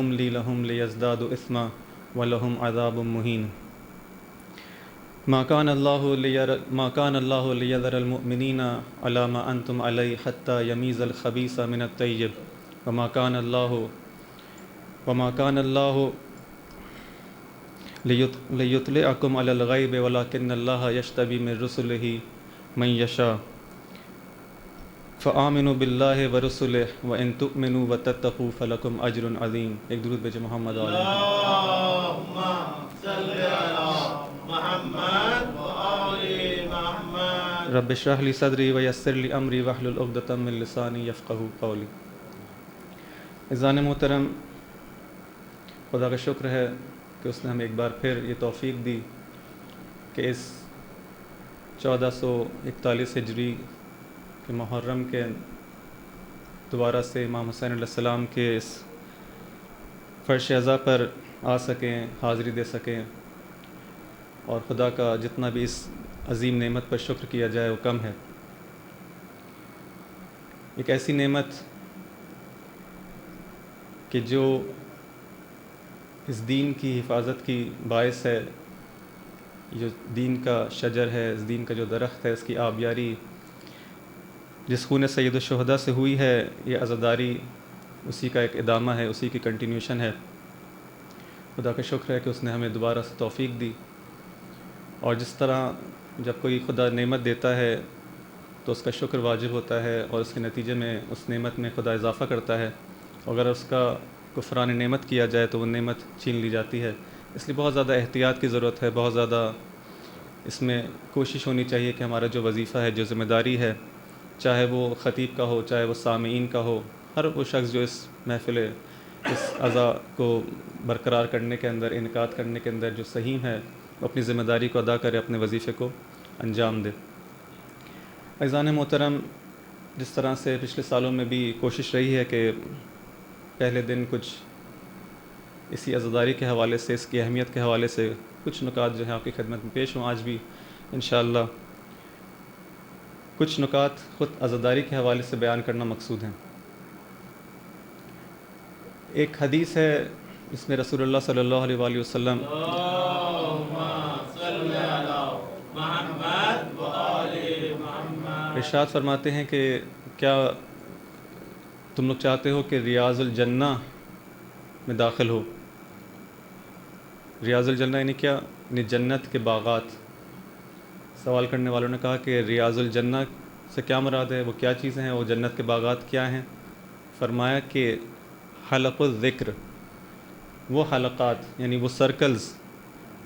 وَأُمْلِي لَهُمْ لِيَزْدَادُوا إِثْمًا وَلَهُمْ عَذَابٌ مُهِينٌ ما كان الله ليذر المؤمنين على ما أنتم عليه حتى يميز الخبيث من الطيب وما كان الله ليطلعكم على الغيب ولكن الله يجتبي من رسله من يشاء فآمنوا بالله ورسله وإن تؤمنوا وتتقوا فلكم أجر عظيم. ایک درود بھیجے محمد علیہ اللهم صل على محمد وآل محمد. رب اشرح لي صدري ويسر لي أمري واحلل عقدة من لساني يفقهوا قولي. عزیزان محترم، خدا کا شکر ہے کہ اس نے ہمیں ایک بار پھر یہ توفیق دی کہ اس 1441 ہجری کہ محرم کے دوبارہ سے امام حسین علیہ السلام کے اس فرش اعزا پر آ سکیں، حاضری دے سکیں، اور خدا کا جتنا بھی اس عظیم نعمت پر شکر کیا جائے وہ کم ہے. ایک ایسی نعمت کہ جو اس دین کی حفاظت کی باعث ہے، جو دین کا شجر ہے، اس دین کا جو درخت ہے، اس کی آبیاری جس خون سید الشہداء سے ہوئی ہے، یہ عزاداری اسی کا ایک ادامہ ہے، اسی کی کنٹینیوشن ہے. خدا کا شکر ہے کہ اس نے ہمیں دوبارہ سے توفیق دی. اور جس طرح جب کوئی خدا نعمت دیتا ہے تو اس کا شکر واجب ہوتا ہے، اور اس کے نتیجے میں اس نعمت میں خدا اضافہ کرتا ہے. اگر اس کا کفران نعمت کیا جائے تو وہ نعمت چھین لی جاتی ہے. اس لیے بہت زیادہ احتیاط کی ضرورت ہے، بہت زیادہ اس میں کوشش ہونی چاہیے کہ ہمارا جو وظیفہ ہے، جو ذمہ داری ہے، چاہے وہ خطیب کا ہو، چاہے وہ سامعین کا ہو، ہر وہ شخص جو اس محفل اس عزا کو برقرار کرنے کے اندر، انعقاد کرنے کے اندر جو سہیم ہے، وہ اپنی ذمہ داری کو ادا کرے، اپنے وظیفے کو انجام دے. عزیزان محترم، جس طرح سے پچھلے سالوں میں بھی کوشش رہی ہے کہ پہلے دن کچھ اسی عزاداری کے حوالے سے، اس کی اہمیت کے حوالے سے کچھ نکات جو ہیں آپ کی خدمت میں پیش ہوں. آج بھی انشاءاللہ کچھ نکات خود عزاداری کے حوالے سے بیان کرنا مقصود ہیں. ایک حدیث ہے جس میں رسول اللہ صلی اللہ علیہ وآلہ وسلم ارشاد فرماتے ہیں کہ کیا تم لوگ چاہتے ہو کہ ریاض الجنہ میں داخل ہو؟ ریاض الجنہ یعنی کیا؟ یعنی جنت کے باغات. سوال کرنے والوں نے کہا کہ ریاض الجنہ سے کیا مراد ہے، وہ کیا چیزیں ہیں، وہ جنت کے باغات کیا ہیں؟ فرمایا کہ حلق الذکر، وہ حلقات یعنی وہ سرکلز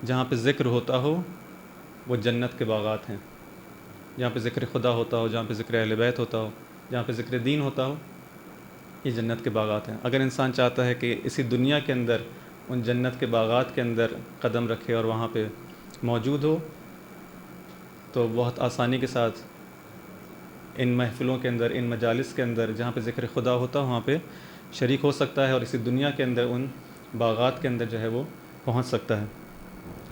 جہاں پہ ذکر ہوتا ہو وہ جنت کے باغات ہیں. جہاں پہ ذکر خدا ہوتا ہو، جہاں پہ ذکر اہل بیت ہوتا ہو، جہاں پہ ذکر دین ہوتا ہو، یہ جنت کے باغات ہیں. اگر انسان چاہتا ہے کہ اسی دنیا کے اندر ان جنت کے باغات کے اندر قدم رکھے اور وہاں پہ موجود ہو، تو بہت آسانی کے ساتھ ان محفلوں کے اندر، ان مجالس کے اندر جہاں پہ ذکر خدا ہوتا ہے وہاں پہ شریک ہو سکتا ہے، اور اسی دنیا کے اندر ان باغات کے اندر جو ہے وہ پہنچ سکتا ہے.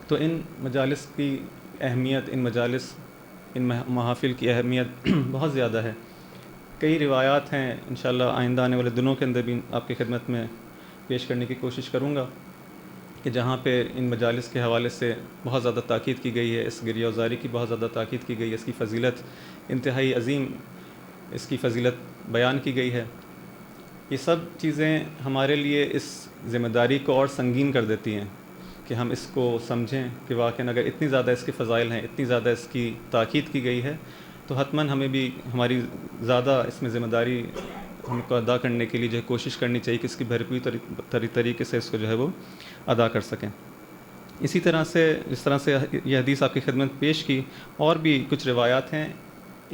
تو ان مجالس کی اہمیت، ان مجالس، ان محافل کی اہمیت بہت زیادہ ہے. کئی روایات ہیں، انشاءاللہ آئندہ آنے والے دنوں کے اندر بھی آپ کی خدمت میں پیش کرنے کی کوشش کروں گا کہ جہاں پہ ان مجالس کے حوالے سے بہت زیادہ تاکید کی گئی ہے، اس گریہ وزاری کی بہت زیادہ تاکید کی گئی ہے، اس کی فضیلت انتہائی عظیم، اس کی فضیلت بیان کی گئی ہے. یہ سب چیزیں ہمارے لیے اس ذمہ داری کو اور سنگین کر دیتی ہیں کہ ہم اس کو سمجھیں کہ واقعاً اگر اتنی زیادہ اس کے فضائل ہیں، اتنی زیادہ اس کی تاکید کی گئی ہے، تو حتماً ہمیں بھی ہماری زیادہ اس میں ذمہ داری ہم کو ادا کرنے کے لیے جو ہے کوشش کرنی چاہیے کہ اس کی بھرپور طریقے سے اس کو جو ہے وہ ادا کر سکیں. اسی طرح سے جس طرح سے یہ حدیث آپ کی خدمت پیش کی، اور بھی کچھ روایات ہیں.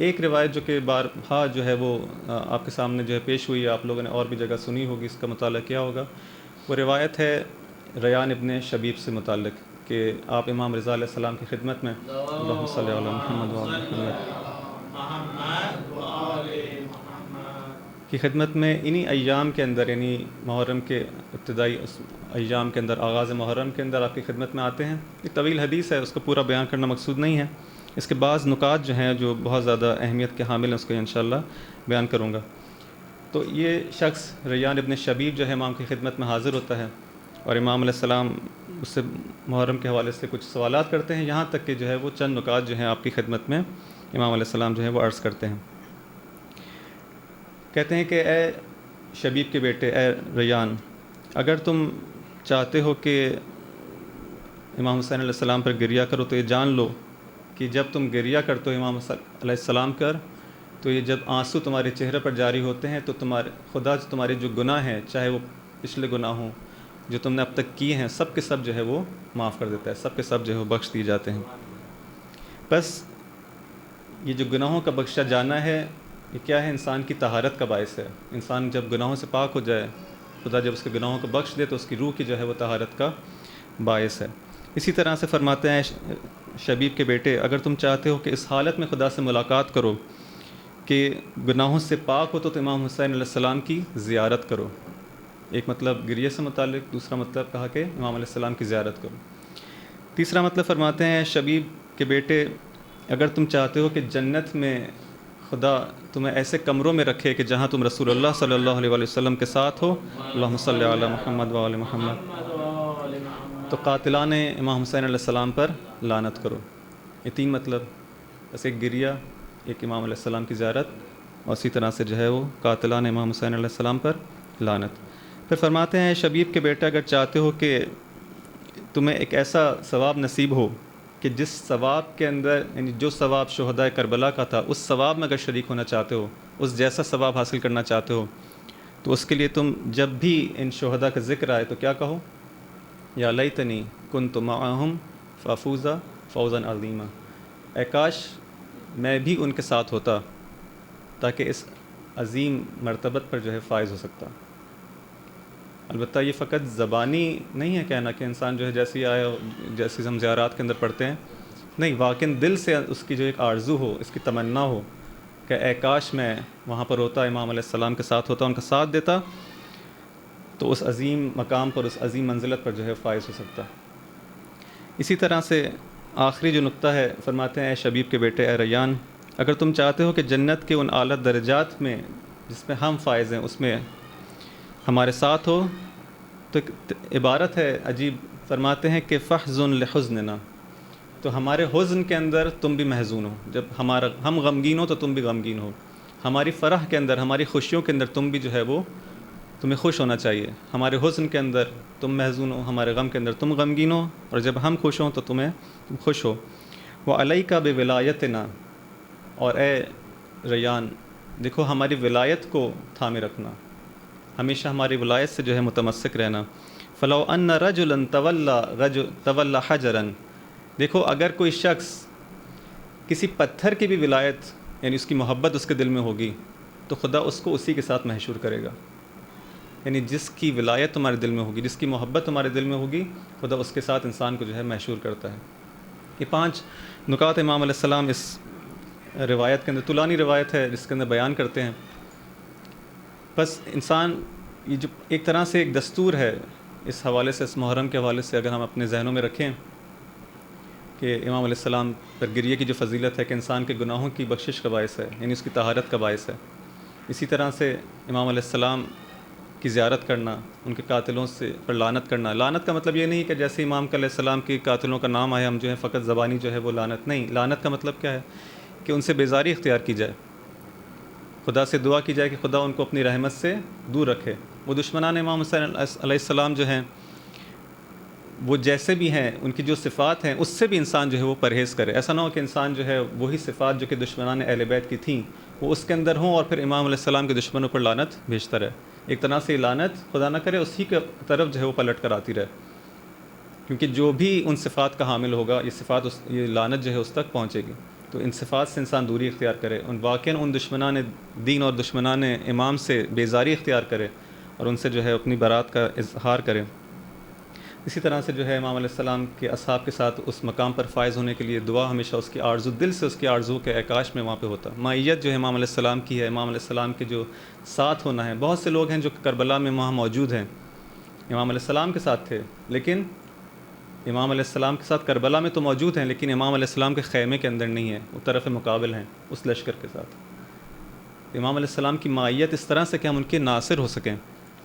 ایک روایت جو کہ بارہا جو ہے وہ آپ کے سامنے جو ہے پیش ہوئی ہے، آپ لوگوں نے اور بھی جگہ سنی ہوگی، اس کا مطالعہ کیا ہوگا. وہ روایت ہے ریان ابن شبیب سے متعلق کہ آپ امام رضا علیہ السلام کی خدمت میں اللہم صلی علی محمد کی خدمت میں انہی ایام کے اندر، یعنی محرم کے ابتدائی ایام کے اندر، آغاز محرم کے اندر آپ کی خدمت میں آتے ہیں. ایک طویل حدیث ہے، اس کو پورا بیان کرنا مقصود نہیں ہے. اس کے بعض نکات جو ہیں جو بہت زیادہ اہمیت کے حامل ہیں، اس کو انشاءاللہ بیان کروں گا. تو یہ شخص ریان ابن شبیب جو ہے امام کی خدمت میں حاضر ہوتا ہے اور امام علیہ السلام اس سے محرم کے حوالے سے کچھ سوالات کرتے ہیں، یہاں تک کہ جو ہے وہ چند نکات جو ہیں آپ کی خدمت میں امام علیہ السلام جو ہے وہ عرض کرتے ہیں۔ کہتے ہیں کہ اے شبیب کے بیٹے، اے ریان، اگر تم چاہتے ہو کہ امام حسین علیہ السلام پر گریہ کرو تو یہ جان لو کہ جب تم گریہ کرتے ہو امام حسین علیہ السلام پر، تو یہ جب آنسو تمہارے چہرے پر جاری ہوتے ہیں تو خدا تمہارے جو گناہ ہیں، چاہے وہ پچھلے گناہ ہوں جو تم نے اب تک کیے ہیں، سب کے سب جو ہے وہ معاف کر دیتا ہے، سب کے سب جو ہے وہ بخش دیے جاتے ہیں۔ بس یہ جو گناہوں کا بخشا جانا ہے، یہ کیا ہے؟ انسان کی طہارت کا باعث ہے۔ انسان جب گناہوں سے پاک ہو جائے، خدا جب اس کے گناہوں کو بخش دے تو اس کی روح کی جو ہے وہ طہارت کا باعث ہے۔ اسی طرح سے فرماتے ہیں شبیب کے بیٹے، اگر تم چاہتے ہو کہ اس حالت میں خدا سے ملاقات کرو کہ گناہوں سے پاک ہو تو امام حسین علیہ السلام کی زیارت کرو۔ ایک مطلب گریہ سے متعلق، دوسرا مطلب کہا کہ امام علیہ السلام کی زیارت کرو۔ تیسرا مطلب فرماتے ہیں شبیب کے بیٹے، اگر تم چاہتے ہو کہ جنت میں خدا تمہیں ایسے کمروں میں رکھے کہ جہاں تم رسول اللہ صلی اللہ علیہ وسلم کے ساتھ ہو، اللہم صلی علی محمد وآل محمد، تو قاتلان امام حسین علیہ السلام پر لعنت کرو۔ یہ تین مطلب، بس ایک گریہ، ایک امام علیہ السلام کی زیارت، اور اسی طرح سے جو ہے وہ قاتلان امام حسین علیہ السلام پر لعنت۔ پھر فرماتے ہیں شبیب کے بیٹا، اگر چاہتے ہو کہ تمہیں ایک ایسا ثواب نصیب ہو کہ جس ثواب کے اندر، یعنی جو ثواب شہداء کربلا کا تھا، اس ثواب میں اگر شریک ہونا چاہتے ہو، اس جیسا ثواب حاصل کرنا چاہتے ہو، تو اس کے لیے تم جب بھی ان شہداء کا ذکر آئے تو کیا کہو؟ یا لیتنی کنت معہم فافوز فوزا عظیما، اے کاش میں بھی ان کے ساتھ ہوتا تاکہ اس عظیم مرتبت پر جو ہے فائز ہو سکتا۔ البتہ یہ فقط زبانی نہیں ہے کہنا کہ انسان جو ہے جیسی آئے، جیسی ہم زیارات کے اندر پڑھتے ہیں، نہیں، واقعاً دل سے اس کی جو ایک آرزو ہو، اس کی تمنا ہو کہ اے کاش میں وہاں پر ہوتا، امام علیہ السلام کے ساتھ ہوتا، ان کا ساتھ دیتا، تو اس عظیم مقام پر، اس عظیم منزلت پر جو ہے فائز ہو سکتا۔ اسی طرح سے آخری جو نقطہ ہے، فرماتے ہیں اے شبیب کے بیٹے، اے ریان، اگر تم چاہتے ہو کہ جنت کے ان اعلیٰ درجات میں جس میں ہم فائز ہیں اس میں ہمارے ساتھ ہو، تو عبارت ہے عجیب، فرماتے ہیں کہ فحزن لحزننا، تو ہمارے حزن کے اندر تم بھی محزون ہو، جب ہم غمگین ہو تو تم بھی غمگین ہو، ہماری فرح کے اندر، ہماری خوشیوں کے اندر تم بھی جو ہے وہ تمہیں خوش ہونا چاہیے، ہمارے حزن کے اندر تم محزون ہو، ہمارے غم کے اندر تم غمگین ہو، اور جب ہم خوش ہوں تو تم خوش ہو۔ وعلیک بولایتنا، اور اے ریان دیکھو ہماری ولایت کو تھامے رکھنا، ہمیشہ ہماری ولایت سے جو ہے متمسک رہنا۔ فلو ان رجلا تولی حجرا، دیکھو اگر کوئی شخص کسی پتھر کی بھی ولایت، یعنی اس کی محبت اس کے دل میں ہوگی، تو خدا اس کو اسی کے ساتھ محشور کرے گا۔ یعنی جس کی ولایت تمہارے دل میں ہوگی، جس کی محبت تمہارے دل میں ہوگی، خدا اس کے ساتھ انسان کو جو ہے محشور کرتا ہے۔ یہ 5 نکات امام علیہ السلام اس روایت کے اندر، طولانی روایت ہے جس کے اندر بیان کرتے ہیں۔ بس انسان، یہ جو ایک طرح سے ایک دستور ہے اس حوالے سے، اس محرم کے حوالے سے اگر ہم اپنے ذہنوں میں رکھیں کہ امام علیہ السلام پر گریہ کی جو فضیلت ہے کہ انسان کے گناہوں کی بخشش کا باعث ہے، یعنی اس کی طہارت کا باعث ہے۔ اسی طرح سے امام علیہ السلام کی زیارت کرنا، ان کے قاتلوں سے پر لعنت کرنا۔ لعنت کا مطلب یہ نہیں کہ جیسے امام علیہ السلام کے قاتلوں کا نام آیا ہم جو ہے فقط زبانی جو ہے وہ لعنت، نہیں، لعنت کا مطلب کیا ہے کہ ان سے بیزاری اختیار کی جائے، خدا سے دعا کی جائے کہ خدا ان کو اپنی رحمت سے دور رکھے۔ وہ دشمنان امام حسین علیہ السلام جو ہیں، وہ جیسے بھی ہیں، ان کی جو صفات ہیں اس سے بھی انسان جو ہے وہ پرہیز کرے۔ ایسا نہ ہو کہ انسان جو ہے وہی صفات جو کہ دشمنان اہل بیت کی تھیں وہ اس کے اندر ہوں اور پھر امام علیہ السلام کے دشمنوں پر لعنت بھیجتا رہے۔ ایک طرح سے لعنت خدا نہ کرے اسی کے طرف جو ہے وہ پلٹ کر آتی رہے، کیونکہ جو بھی ان صفات کا حامل ہوگا، یہ لعنت جو ہے اس تک پہنچے گی۔ تو ان صفات سے انسان دوری اختیار کرے، واقعاً ان دشمنان دین اور دشمنان امام سے بیزاری اختیار کرے اور ان سے جو ہے اپنی برات کا اظہار کرے۔ اسی طرح سے جو ہے امام علیہ السلام کے اصحاب کے ساتھ اس مقام پر فائز ہونے کے لیے دعا ہمیشہ اس کی آرزو، دل سے اس کی آرزو کہ اے کاش میں وہاں پہ ہوتا۔ معیت جو ہے امام علیہ السلام کی ہے، امام علیہ السلام کے جو ساتھ ہونا ہے۔ بہت سے لوگ ہیں جو کربلا میں وہاں موجود ہیں، امام علیہ السلام کے ساتھ تھے، لیکن امام علیہ السلام کے ساتھ کربلا میں تو موجود ہیں لیکن امام علیہ السلام کے خیمے کے اندر نہیں ہیں، وہ طرف مقابل ہیں اس لشکر کے ساتھ۔ امام علیہ السلام کی معیت اس طرح سے کہ ہم ان کے ناصر ہو سکیں،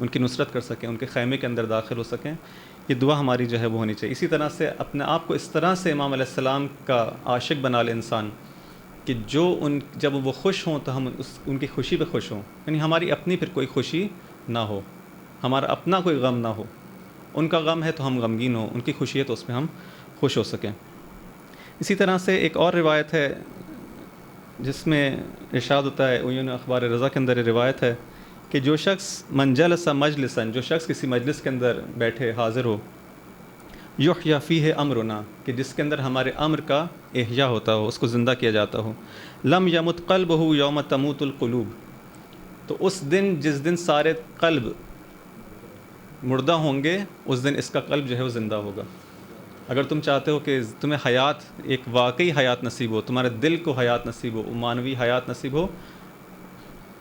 ان کی نصرت کر سکیں، ان کے خیمے کے اندر داخل ہو سکیں، یہ دعا ہماری جو ہے وہ ہونی چاہیے۔ اسی طرح سے اپنے آپ کو اس طرح سے امام علیہ السلام کا عاشق بنا لے انسان کہ جب وہ خوش ہوں تو ہم ان کی خوشی پہ خوش ہوں، یعنی ہماری اپنی پھر کوئی خوشی نہ ہو، ہمارا اپنا کوئی غم نہ ہو، ان کا غم ہے تو ہم غمگین ہوں، ان کی خوشی ہے تو اس میں ہم خوش ہو سکیں۔ اسی طرح سے ایک اور روایت ہے جس میں ارشاد ہوتا ہے، عیون اخبار رضا کے اندر یہ روایت ہے کہ جو شخص من جلس مجلساً، جو شخص کسی مجلس کے اندر بیٹھے حاضر ہو، یحییٰ فیہ امرنا، کہ جس کے اندر ہمارے امر کا احیا ہوتا ہو، اس کو زندہ کیا جاتا ہو، لم یمت قلبہ یوم تموت القلوب، تو اس دن جس دن سارے قلب مردہ ہوں گے اس دن اس کا قلب جو ہے وہ زندہ ہوگا۔ اگر تم چاہتے ہو کہ تمہیں حیات، ایک واقعی حیات نصیب ہو، تمہارے دل کو حیات نصیب ہو، معنوی حیات نصیب ہو،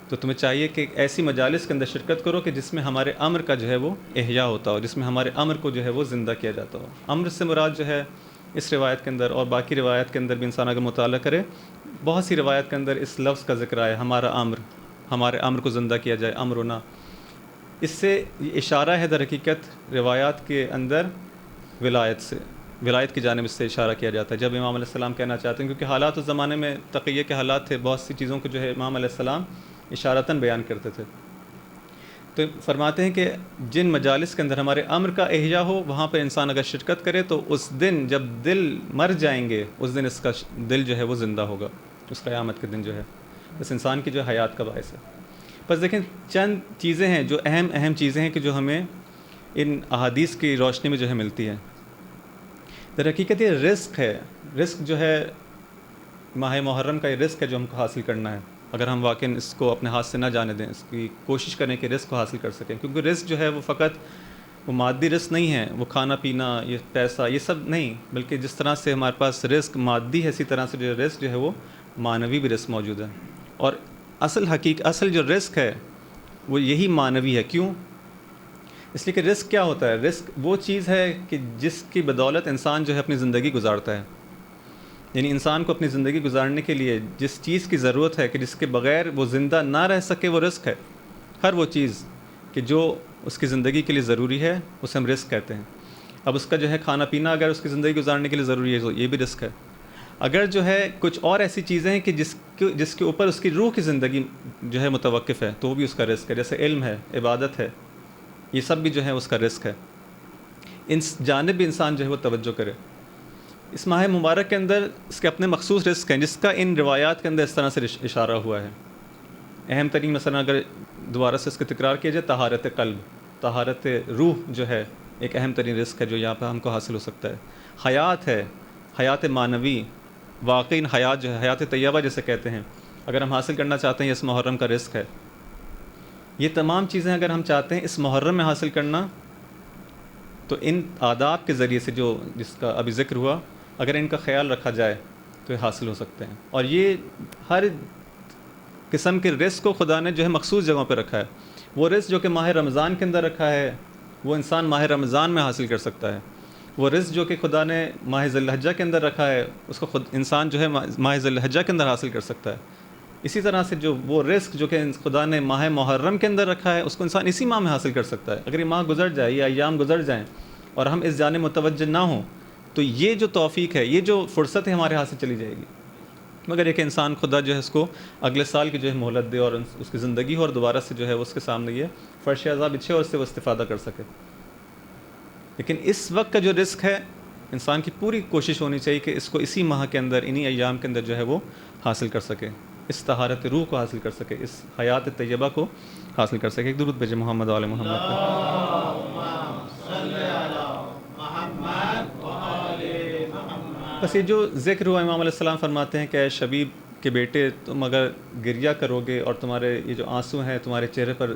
تو تمہیں چاہیے کہ ایسی مجالس کے اندر شرکت کرو کہ جس میں ہمارے امر کا جو ہے وہ احیا ہوتا ہو، جس میں ہمارے امر کو جو ہے وہ زندہ کیا جاتا ہو۔ امر سے مراد جو ہے اس روایت کے اندر اور باقی روایت کے اندر بھی انسان اگر مطالعہ کرے، بہت سی روایت کے اندر اس لفظ کا ذکر آیا، ہمارا امر، ہمارے امر کو زندہ کیا جائے، امرنا۔ اس سے یہ اشارہ ہے در حقیقت روایات کے اندر ولایت کی جانب سے اشارہ کیا جاتا ہے جب امام علیہ السلام کہنا چاہتے ہیں، کیونکہ حالات اس زمانے میں تقیہ کے حالات تھے، بہت سی چیزوں کو جو ہے امام علیہ السلام اشارتاً بیان کرتے تھے۔ تو فرماتے ہیں کہ جن مجالس کے اندر ہمارے امر کا احیا ہو، وہاں پہ انسان اگر شرکت کرے تو اس دن جب دل مر جائیں گے اس دن اس کا دل جو ہے وہ زندہ ہوگا، اس قیامت کے دن جو ہے اس انسان کی جو حیات کا باعث ہے۔ بس دیکھیں چند چیزیں ہیں جو اہم چیزیں ہیں کہ جو ہمیں ان احادیث کی روشنی میں جو ہے ملتی ہے۔ در حقیقت یہ رزق ہے، رزق جو ہے ماہ محرم کا یہ رزق ہے جو ہم کو حاصل کرنا ہے، اگر ہم واقعی اس کو اپنے ہاتھ سے نہ جانے دیں، اس کی کوشش کریں کہ رزق کو حاصل کر سکیں، کیونکہ رزق جو ہے وہ فقط وہ مادی رزق نہیں ہے، وہ کھانا پینا، یہ پیسہ، یہ سب نہیں، بلکہ جس طرح سے ہمارے پاس رزق مادی ہے، اسی طرح سے جو رزق جو ہے وہ معنوی بھی رزق موجود ہے۔ اور اصل جو رزق ہے وہ یہی معنوی ہے۔ کیوں؟ اس لیے کہ رزق کیا ہوتا ہے؟ رزق وہ چیز ہے کہ جس کی بدولت انسان جو ہے اپنی زندگی گزارتا ہے، یعنی انسان کو اپنی زندگی گزارنے کے لیے جس چیز کی ضرورت ہے کہ جس کے بغیر وہ زندہ نہ رہ سکے، وہ رزق ہے۔ ہر وہ چیز کہ جو اس کی زندگی کے لیے ضروری ہے اسے ہم رزق کہتے ہیں۔ اب اس کا جو ہے کھانا پینا اگر اس کی زندگی گزارنے کے لیے ضروری ہے تو یہ بھی رزق ہے۔ اگر جو ہے کچھ اور ایسی چیزیں ہیں کہ جس کے اوپر اس کی روح کی زندگی جو ہے متوقف ہے تو وہ بھی اس کا رزق ہے، جیسے علم ہے، عبادت ہے، یہ سب بھی جو ہے اس کا رزق ہے۔ ان جانب بھی انسان جو ہے وہ توجہ کرے۔ اس ماہ مبارک کے اندر اس کے اپنے مخصوص رزق ہیں جس کا ان روایات کے اندر اس طرح سے اشارہ ہوا ہے۔ اہم ترین مثلا اگر دوبارہ سے اس کا تکرار کیا جائے، طہارت قلب، طہارت روح جو ہے ایک اہم ترین رزق ہے جو یہاں پہ ہم کو حاصل ہو سکتا ہے۔ حیات ہے، حیات معنوی، واقعی حیات جو ہے حیات طیبہ جسے کہتے ہیں، اگر ہم حاصل کرنا چاہتے ہیں یہ اس محرم کا رزق ہے۔ یہ تمام چیزیں اگر ہم چاہتے ہیں اس محرم میں حاصل کرنا تو ان آداب کے ذریعے سے جس کا ابھی ذکر ہوا، اگر ان کا خیال رکھا جائے تو یہ حاصل ہو سکتے ہیں۔ اور یہ ہر قسم کے رزق کو خدا نے جو ہے مخصوص جگہوں پہ رکھا ہے۔ وہ رزق جو کہ ماہ رمضان کے اندر رکھا ہے وہ انسان ماہ رمضان میں حاصل کر سکتا ہے۔ وہ رزق جو کہ خدا نے ماہ ذی الحجہ کے اندر رکھا ہے اس کو انسان جو ہے ماہ ذی الحجہ کے اندر حاصل کر سکتا ہے۔ اسی طرح سے وہ رزق جو کہ خدا نے ماہ محرم کے اندر رکھا ہے اس کو انسان اسی ماہ میں حاصل کر سکتا ہے۔ اگر یہ ماہ گزر جائے، یہ ایام گزر جائیں اور ہم اس جانب متوجہ نہ ہوں تو یہ جو توفیق ہے، یہ جو فرصت ہے ہمارے ہاتھ سے چلی جائے گی۔ مگر ایک انسان خدا جو ہے اس کو اگلے سال کی جو ہے مہلت دے اور اس کی زندگی ہو اور دوبارہ سے جو ہے اس کے سامنے یہ فرش عذاب بچھے اور اس سے وہ استفادہ کر سکے۔ لیکن اس وقت کا جو رزق ہے انسان کی پوری کوشش ہونی چاہیے کہ اس کو اسی ماہ کے اندر، انہی ایام کے اندر جو ہے وہ حاصل کر سکے، اس طہارت روح کو حاصل کر سکے، اس حیات طیبہ کو حاصل کر سکے۔ ایک درود بھیجے محمد و آل محمد پہ۔ بس یہ جو ذکر ہوا، امام علیہ السلام فرماتے ہیں کہ اے شبیب کے بیٹے، تم اگر گریہ کرو گے اور تمہارے یہ جو آنسو ہیں تمہارے چہرے پر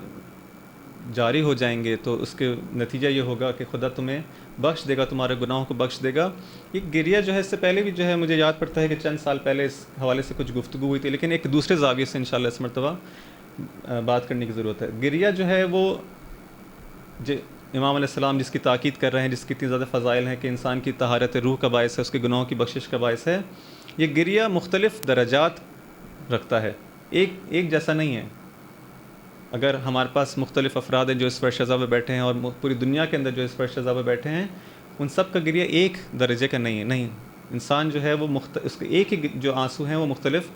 جاری ہو جائیں گے تو اس کے نتیجہ یہ ہوگا کہ خدا تمہیں بخش دے گا، تمہارے گناہوں کو بخش دے گا۔ یہ گریہ جو ہے اس سے پہلے بھی جو ہے مجھے یاد پڑتا ہے کہ چند سال پہلے اس حوالے سے کچھ گفتگو ہوئی تھی، لیکن ایک دوسرے زاویے سے انشاءاللہ اس مرتبہ بات کرنے کی ضرورت ہے۔ گریہ جو ہے وہ امام علیہ السلام جس کی تاکید کر رہے ہیں، جس کی اتنی زیادہ فضائل ہیں کہ انسان کی طہارت روح کا باعث ہے، اس کے گناہوں کی بخشش کا باعث ہے، یہ گریہ مختلف درجات رکھتا ہے۔ ایک جیسا نہیں ہے. اگر ہمارے پاس مختلف افراد ہیں جو اس فرش فضا پہ بیٹھے ہیں اور پوری دنیا کے اندر جو اس فرش فضا پہ بیٹھے ہیں، ان سب کا گریہ ایک درجے کا نہیں. انسان جو ہے وہ اس کے ایک ہی جو آنسو ہیں وہ مختلف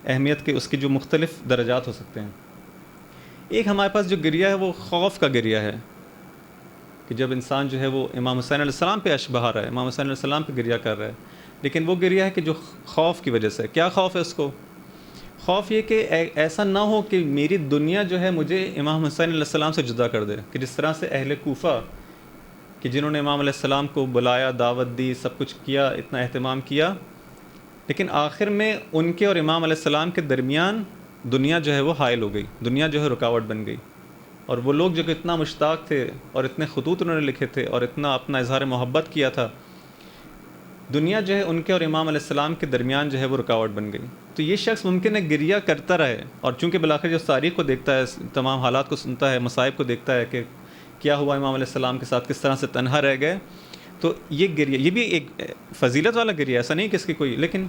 اہمیت کے، اس کی جو مختلف درجات ہو سکتے ہیں. ایک ہمارے پاس جو گریہ ہے وہ خوف کا گریہ ہے، کہ جب انسان جو ہے وہ امام حسین علیہ السلام پہ اشک بہا رہا ہے، امام حسین علیہ السلام پہ گریہ کر رہا ہے، لیکن وہ گریہ ہے کہ جو خوف کی وجہ سے. کیا خوف ہے اس کو؟ خوف یہ کہ ایسا نہ ہو کہ میری دنیا جو ہے مجھے امام حسین علیہ السلام سے جدا کر دے. کہ جس طرح سے اہل کوفہ کہ جنہوں نے امام علیہ السلام کو بلایا، دعوت دی، سب کچھ کیا، اتنا اہتمام کیا، لیکن آخر میں ان کے اور امام علیہ السلام کے درمیان دنیا جو ہے وہ حائل ہو گئی، دنیا جو ہے رکاوٹ بن گئی. اور وہ لوگ جو کہ اتنا مشتاق تھے اور اتنے خطوط انہوں نے لکھے تھے اور اتنا اپنا اظہار محبت کیا تھا، دنیا جو ہے ان کے اور امام علیہ السلام کے درمیان جو ہے وہ رکاوٹ بن گئی. تو یہ شخص ممکن ہے گریہ کرتا رہے، اور چونکہ بالآخر جو تاریخ کو دیکھتا ہے، تمام حالات کو سنتا ہے، مصائب کو دیکھتا ہے کہ کیا ہوا امام علیہ السلام کے ساتھ، کس طرح سے تنہا رہ گئے، تو یہ گریہ، یہ بھی ایک فضیلت والا گریہ، ایسا نہیں کہ اس کی کوئی، لیکن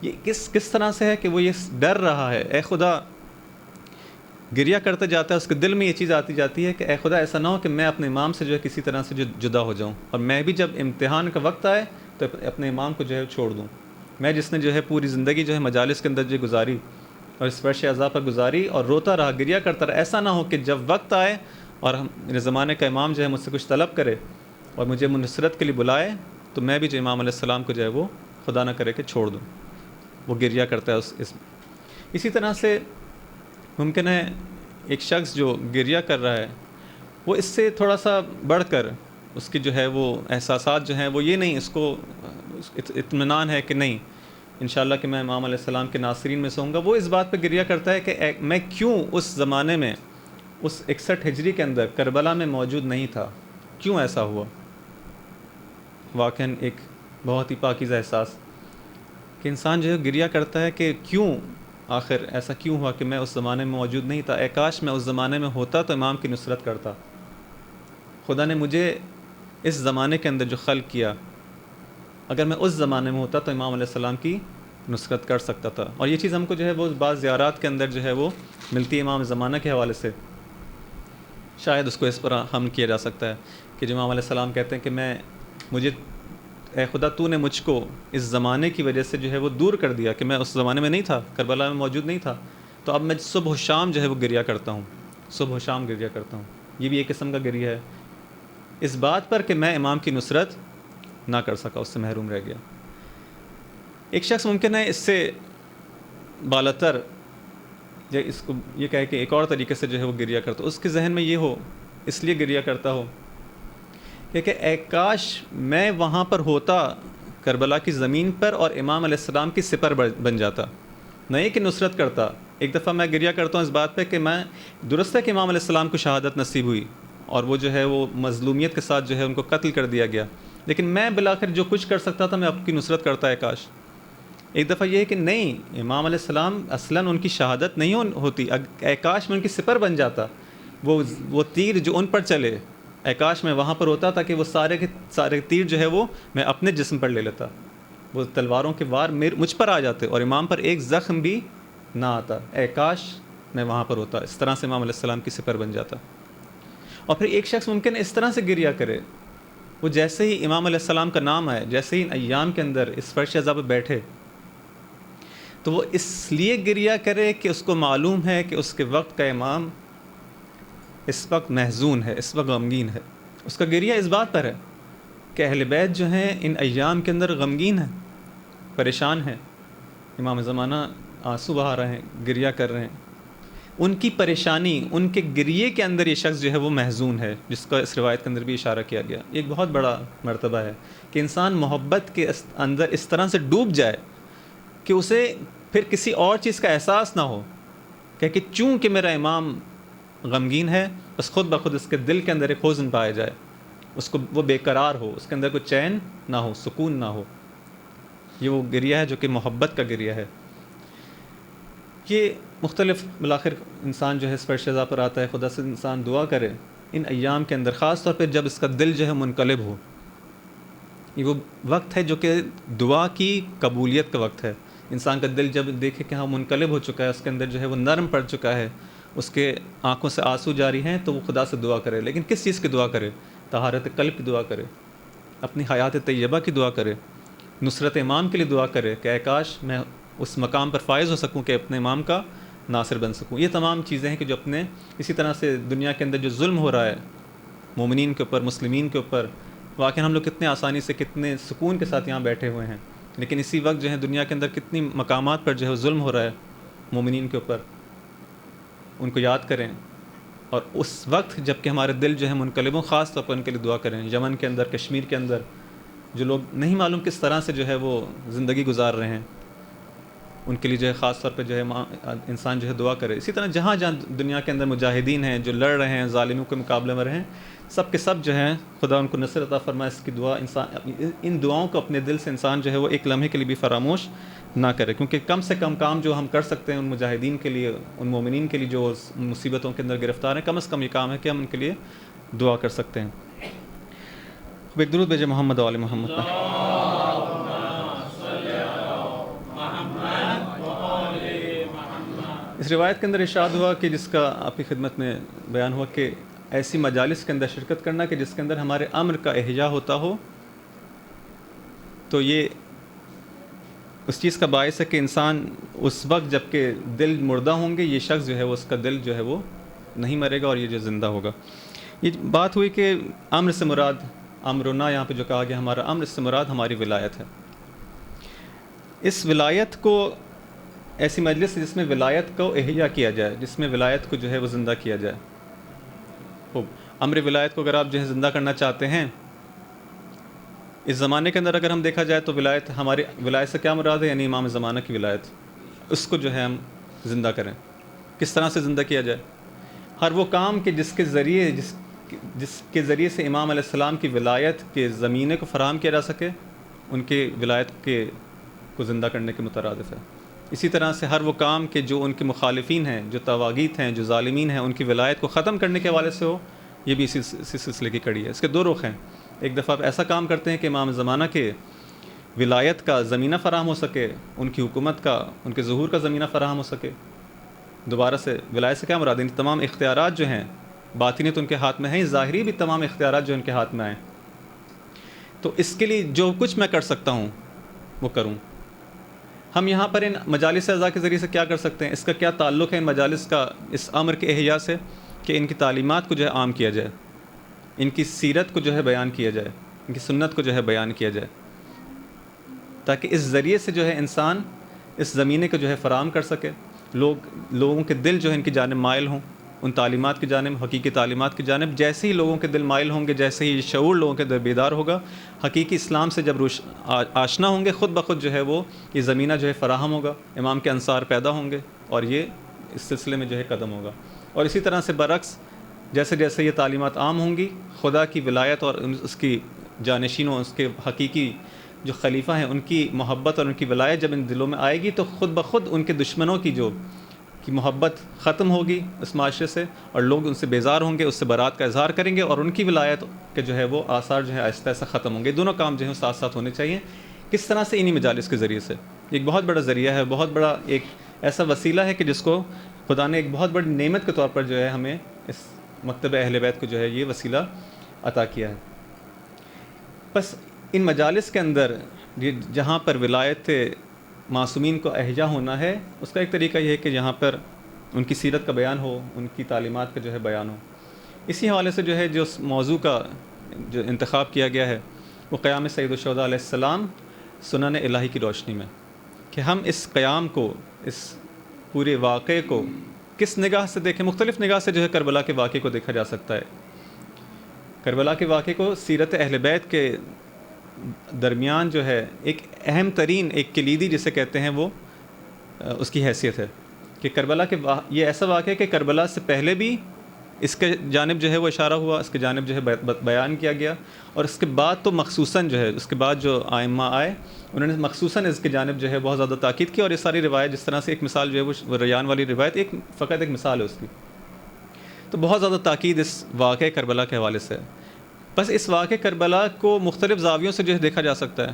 یہ کس طرح سے ہے کہ وہ یہ ڈر رہا ہے. اے خدا، گریہ کرتا جاتا ہے، اس کے دل میں یہ چیز آتی جاتی ہے کہ اے خدا ایسا نہ ہو کہ میں اپنے امام سے جو ہے کسی طرح سے جدا ہو جاؤں، اور میں بھی جب امتحان کا وقت آئے تو اپنے امام کو جو ہے چھوڑ دوں. میں جس نے جو ہے پوری زندگی جو ہے مجالس کے اندر جو گزاری اور اس فرش عزا پر گزاری اور روتا رہا، گریہ کرتا رہا، ایسا نہ ہو کہ جب وقت آئے اور میرے زمانے کا امام جو ہے مجھ سے کچھ طلب کرے اور مجھے نصرت کے لیے بلائے تو میں بھی جو امام علیہ السلام کو جو ہے وہ خدا نہ کرے کہ چھوڑ دوں. وہ گریہ کرتا ہے اسی طرح سے ممکن ہے ایک شخص جو گریہ کر رہا ہے وہ اس سے تھوڑا سا بڑھ کر اس کی جو ہے وہ احساسات جو ہیں وہ یہ نہیں، اس کو اطمینان ہے کہ نہیں انشاءاللہ کہ میں امام علیہ السلام کے ناصرین میں سے ہوں گا. وہ اس بات پہ گریہ کرتا ہے کہ میں کیوں اس زمانے میں، اس 61 ہجری کے اندر کربلا میں موجود نہیں تھا، کیوں ایسا ہوا. واقعاً ایک بہت ہی پاکیزہ احساس کہ انسان جو ہے گریہ کرتا ہے کہ کیوں، آخر ایسا کیوں ہوا کہ میں اس زمانے میں موجود نہیں تھا. اے کاش میں اس زمانے میں ہوتا تو امام کی نصرت کرتا. خدا نے مجھے اس زمانے کے اندر جو خلق کیا، اگر میں اس زمانے میں ہوتا تو امام علیہ السلام کی نصرت کر سکتا تھا. اور یہ چیز ہم کو جو ہے وہ بعض زیارات کے اندر جو ہے وہ ملتی ہے امام زمانہ کے حوالے سے. شاید اس کو اس پر ہم کیا جا سکتا ہے کہ جو امام علیہ السلام کہتے ہیں کہ مجھے اے خدا تو نے مجھ کو اس زمانے کی وجہ سے جو ہے وہ دور کر دیا کہ میں اس زمانے میں نہیں تھا، کربلا میں موجود نہیں تھا، تو اب میں صبح و شام جو ہے وہ گریہ کرتا ہوں، صبح و شام گریہ کرتا ہوں. یہ بھی ایک قسم کا گریہ ہے اس بات پر کہ میں امام کی نصرت نہ کر سکا، اس سے محروم رہ گیا. ایک شخص ممکن ہے اس سے بالاتر اس کو یہ کہے کہ ایک اور طریقے سے جو ہے وہ گریہ کرتا، اس کے ذہن میں یہ ہو، اس لیے گریہ کرتا ہو کہ اے کاش میں وہاں پر ہوتا کربلا کی زمین پر اور امام علیہ السلام کی سپر بن جاتا، نہیں کہ نصرت کرتا. ایک دفعہ میں گریہ کرتا ہوں اس بات پہ کہ میں درست ہے کہ امام علیہ السلام کو شہادت نصیب ہوئی اور وہ جو ہے وہ مظلومیت کے ساتھ جو ہے ان کو قتل کر دیا گیا، لیکن میں بالآخر جو کچھ کر سکتا تھا میں آپ کی نصرت کرتا ہے کاش. ایک دفعہ یہ ہے کہ نہیں، امام علیہ السلام اصلاً ان کی شہادت نہیں ہوتی، اے کاش میں ان کی سپر بن جاتا، وہ تیر جو ان پر چلے، اے کاش میں وہاں پر ہوتا تاکہ وہ سارے کے سارے تیر جو ہے وہ میں اپنے جسم پر لے لیتا، وہ تلواروں کے وار مجھ پر آ جاتے اور امام پر ایک زخم بھی نہ آتا. اے کاش میں وہاں پر ہوتا. اس طرح سے امام علیہ السلام کی سپر بن جاتا. اور پھر ایک شخص ممکن اس طرح سے گریہ کرے، وہ جیسے ہی امام علیہ السلام کا نام آئے، جیسے ہی ایام کے اندر اس فرش عزا پہ بیٹھے تو وہ اس لیے گریہ کرے کہ اس کو معلوم ہے کہ اس کے وقت کا امام اس وقت محزون ہے، اس وقت غمگین ہے. اس کا گریہ اس بات پر ہے کہ اہل بیت جو ہیں ان ایام کے اندر غمگین ہیں، پریشان ہیں. امام زمانہ آنسو بہا رہے ہیں، گریہ کر رہے ہیں. ان کی پریشانی، ان کے گریے کے اندر یہ شخص جو ہے وہ محزون ہے، جس کا اس روایت کے اندر بھی اشارہ کیا گیا. ایک بہت بڑا مرتبہ ہے کہ انسان محبت کے اندر اس طرح سے ڈوب جائے کہ اسے پھر کسی اور چیز کا احساس نہ ہو کہ چونکہ میرا امام غمگین ہے، بس خود بخود اس کے دل کے اندر ایک حزن پایا جائے، اس کو وہ بے قرار ہو، اس کے اندر کوئی چین نہ ہو، سکون نہ ہو. یہ وہ گریہ ہے جو کہ محبت کا گریہ ہے. یہ مختلف بالآخر انسان جو ہے اس فرش عزا پر آتا ہے، خدا سے انسان دعا کرے ان ایام کے اندر، خاص طور پہ جب اس کا دل جو ہے منقلب ہو. یہ وہ وقت ہے جو کہ دعا کی قبولیت کا وقت ہے. انسان کا دل جب دیکھے کہ ہاں منقلب ہو چکا ہے، اس کے اندر جو ہے وہ نرم پڑ چکا ہے، اس کے آنکھوں سے آنسو جاری ہیں، تو وہ خدا سے دعا کرے. لیکن کس چیز کی دعا کرے؟ طہارت قلب کی دعا کرے، اپنی حیات طیبہ کی دعا کرے، نصرت امام کے لیے دعا کرے کہ اے کاش میں اس مقام پر فائز ہو سکوں کہ اپنے امام کا ناصر بن سکوں. یہ تمام چیزیں ہیں کہ جو اپنے اسی طرح سے دنیا کے اندر جو ظلم ہو رہا ہے مومنین کے اوپر، مسلمین کے اوپر، واقعی ہم لوگ کتنے آسانی سے کتنے سکون کے ساتھ یہاں بیٹھے ہوئے ہیں، لیکن اسی وقت جو ہے دنیا کے اندر کتنی مقامات پر جو ہے ظلم ہو رہا ہے مومنین کے اوپر. ان کو یاد کریں، اور اس وقت جب کہ ہمارے دل جو ہے منقلب ہوں، خاص طور پر ان کے لیے دعا کریں. یمن کے اندر، کشمیر کے اندر جو لوگ نہیں معلوم کس طرح سے جو ہے وہ زندگی گزار رہے ہیں، ان کے لیے جو ہے خاص طور پہ جو ہے انسان جو ہے دعا کرے. اسی طرح جہاں جہاں دنیا کے اندر مجاہدین ہیں جو لڑ رہے ہیں، ظالموں کے مقابلے میں رہے ہیں، سب کے سب جو ہیں خدا ان کو نصر عطا فرمائے. اس کی دعا انسان ان دعاؤں کو اپنے دل سے انسان جو ہے وہ ایک لمحے کے لیے بھی فراموش نہ کرے، کیونکہ کم سے کم کام جو ہم کر سکتے ہیں ان مجاہدین کے لیے، ان مومنین کے لیے جو مصیبتوں کے اندر گرفتار ہیں، کم از کم یہ کام ہے کہ ہم ان کے لیے دعا کر سکتے ہیں. ایک درود بھیجے محمد و آل محمد پر. اس روایت کے اندر ارشاد ہوا کہ جس کا آپ کی خدمت میں بیان ہوا کہ ایسی مجالس کے اندر شرکت کرنا کہ جس کے اندر ہمارے امر کا احیا ہوتا ہو، تو یہ اس چیز کا باعث ہے کہ انسان اس وقت جب کہ دل مردہ ہوں گے، یہ شخص جو ہے وہ اس کا دل جو ہے وہ نہیں مرے گا اور یہ جو زندہ ہوگا. یہ بات ہوئی کہ امر سے مراد، امرنا یہاں پہ جو کہا گیا ہمارا امر، اس سے مراد ہماری ولایت ہے. اس ولایت کو ایسی مجلس جس میں ولایت کو احیا کیا جائے، جس میں ولایت کو جو ہے وہ زندہ کیا جائے. خوب، امر ولایت کو اگر آپ جو ہے زندہ کرنا چاہتے ہیں، اس زمانے کے اندر اگر ہم دیکھا جائے تو ولایت، ہماری ولایت سے کیا مراد ہے؟ یعنی امام زمانہ کی ولایت، اس کو جو ہے ہم زندہ کریں. کس طرح سے زندہ کیا جائے؟ ہر وہ کام کہ جس کے ذریعے سے امام علیہ السلام کی ولایت کے زمینے کو فراہم کیا جا سکے، ان کی ولایت کو زندہ کرنے کے مترادف ہے. اسی طرح سے ہر وہ کام کہ جو ان کے مخالفین ہیں، جو طواغیت ہیں، جو ظالمین ہیں، ان کی ولایت کو ختم کرنے کے حوالے سے ہو، یہ بھی اسی سلسلے کی کڑی ہے. اس کے دو رخ ہیں. ایک دفعہ آپ ایسا کام کرتے ہیں کہ امام زمانہ کے ولایت کا زمینہ فراہم ہو سکے، ان کی حکومت کا، ان کے ظہور کا زمینہ فراہم ہو سکے. دوبارہ سے ولایت سے کیا مراد ہے؟ تمام اختیارات جو ہیں، باطنی تو ان کے ہاتھ میں ہیں، ظاہری بھی تمام اختیارات جو ان کے ہاتھ میں آئیں. تو اس کے لیے جو کچھ میں کر سکتا ہوں وہ کروں. ہم یہاں پر ان مجالس اعضاء کے ذریعے سے کیا کر سکتے ہیں؟ اس کا کیا تعلق ہے ان مجالس کا اس امر کے احیا سے؟ کہ ان کی تعلیمات کو جو ہے عام کیا جائے، ان کی سیرت کو جو ہے بیان کیا جائے، ان کی سنت کو جو ہے بیان کیا جائے، تاکہ اس ذریعے سے جو ہے انسان اس زمینے کو جو ہے فراہم کر سکے. لوگوں کے دل جو ہے ان کی جانب مائل ہوں، ان تعلیمات کی جانب، حقیقی تعلیمات کی جانب. جیسے ہی لوگوں کے دل مائل ہوں گے، جیسے ہی شعور لوگوں کے دل بیدار ہوگا، حقیقی اسلام سے جب آشنا ہوں گے، خود بخود جو ہے وہ یہ زمینہ جو ہے فراہم ہوگا، امام کے انصار پیدا ہوں گے، اور یہ اس سلسلے میں جو ہے قدم ہوگا. اور اسی طرح سے برعکس، جیسے جیسے یہ تعلیمات عام ہوں گی، خدا کی ولایت اور اس کی جانشینوں، اس کے حقیقی جو خلیفہ ہیں، ان کی محبت اور ان کی ولایت جب ان دلوں میں آئے گی، تو خود بخود ان کے دشمنوں کی محبت ختم ہوگی اس معاشرے سے، اور لوگ ان سے بیزار ہوں گے، اس سے برات کا اظہار کریں گے، اور ان کی ولایت کے جو ہے وہ آثار جو ہے آہستہ آہستہ ختم ہوں گے. دونوں کام جو ہیں ساتھ ساتھ ہونے چاہیے. کس طرح سے؟ انہی مجالس کے ذریعے سے. ایک بہت بڑا ذریعہ ہے، بہت بڑا ایک ایسا وسیلہ ہے کہ جس کو خدا نے ایک بہت بڑی نعمت کے طور پر جو ہے ہمیں اس مکتب اہل بیت کو جو ہے یہ وسیلہ عطا کیا ہے. بس ان مجالس کے اندر جہاں پر ولایت معصومین کو احیا ہونا ہے، اس کا ایک طریقہ یہ ہے کہ یہاں پر ان کی سیرت کا بیان ہو، ان کی تعلیمات کا جو ہے بیان ہو. اسی حوالے سے جو ہے جو موضوع کا جو انتخاب کیا گیا ہے وہ قیام سید الشہداء علیہ السلام سنن الہی کی روشنی میں، کہ ہم اس قیام کو، اس پورے واقعے کو کس نگاہ سے دیکھیں. مختلف نگاہ سے جو ہے کربلا کے واقعے کو دیکھا جا سکتا ہے. کربلا کے واقعے کو سیرت اہل بیت کے درمیان جو ہے ایک اہم ترین، ایک کلیدی جسے کہتے ہیں، وہ اس کی حیثیت ہے کہ کربلا کے یہ ایسا واقعہ ہے کہ کربلا سے پہلے بھی اس کے جانب جو ہے وہ اشارہ ہوا، اس کے جانب جو ہے بیان کیا گیا، اور اس کے بعد تو مخصوصاً جو ہے اس کے بعد جو آئمہ آئے انہوں نے مخصوصاً اس کے جانب جو ہے بہت زیادہ تاکید کی. اور یہ ساری روایت جس طرح سے ایک مثال جو ہے وہ ریان والی روایت فقط ایک مثال ہے اس کی، تو بہت زیادہ تاکید اس واقعہ کربلا کے حوالے سے. بس اس واقعہ کربلا کو مختلف زاویوں سے جو ہے دیکھا جا سکتا ہے.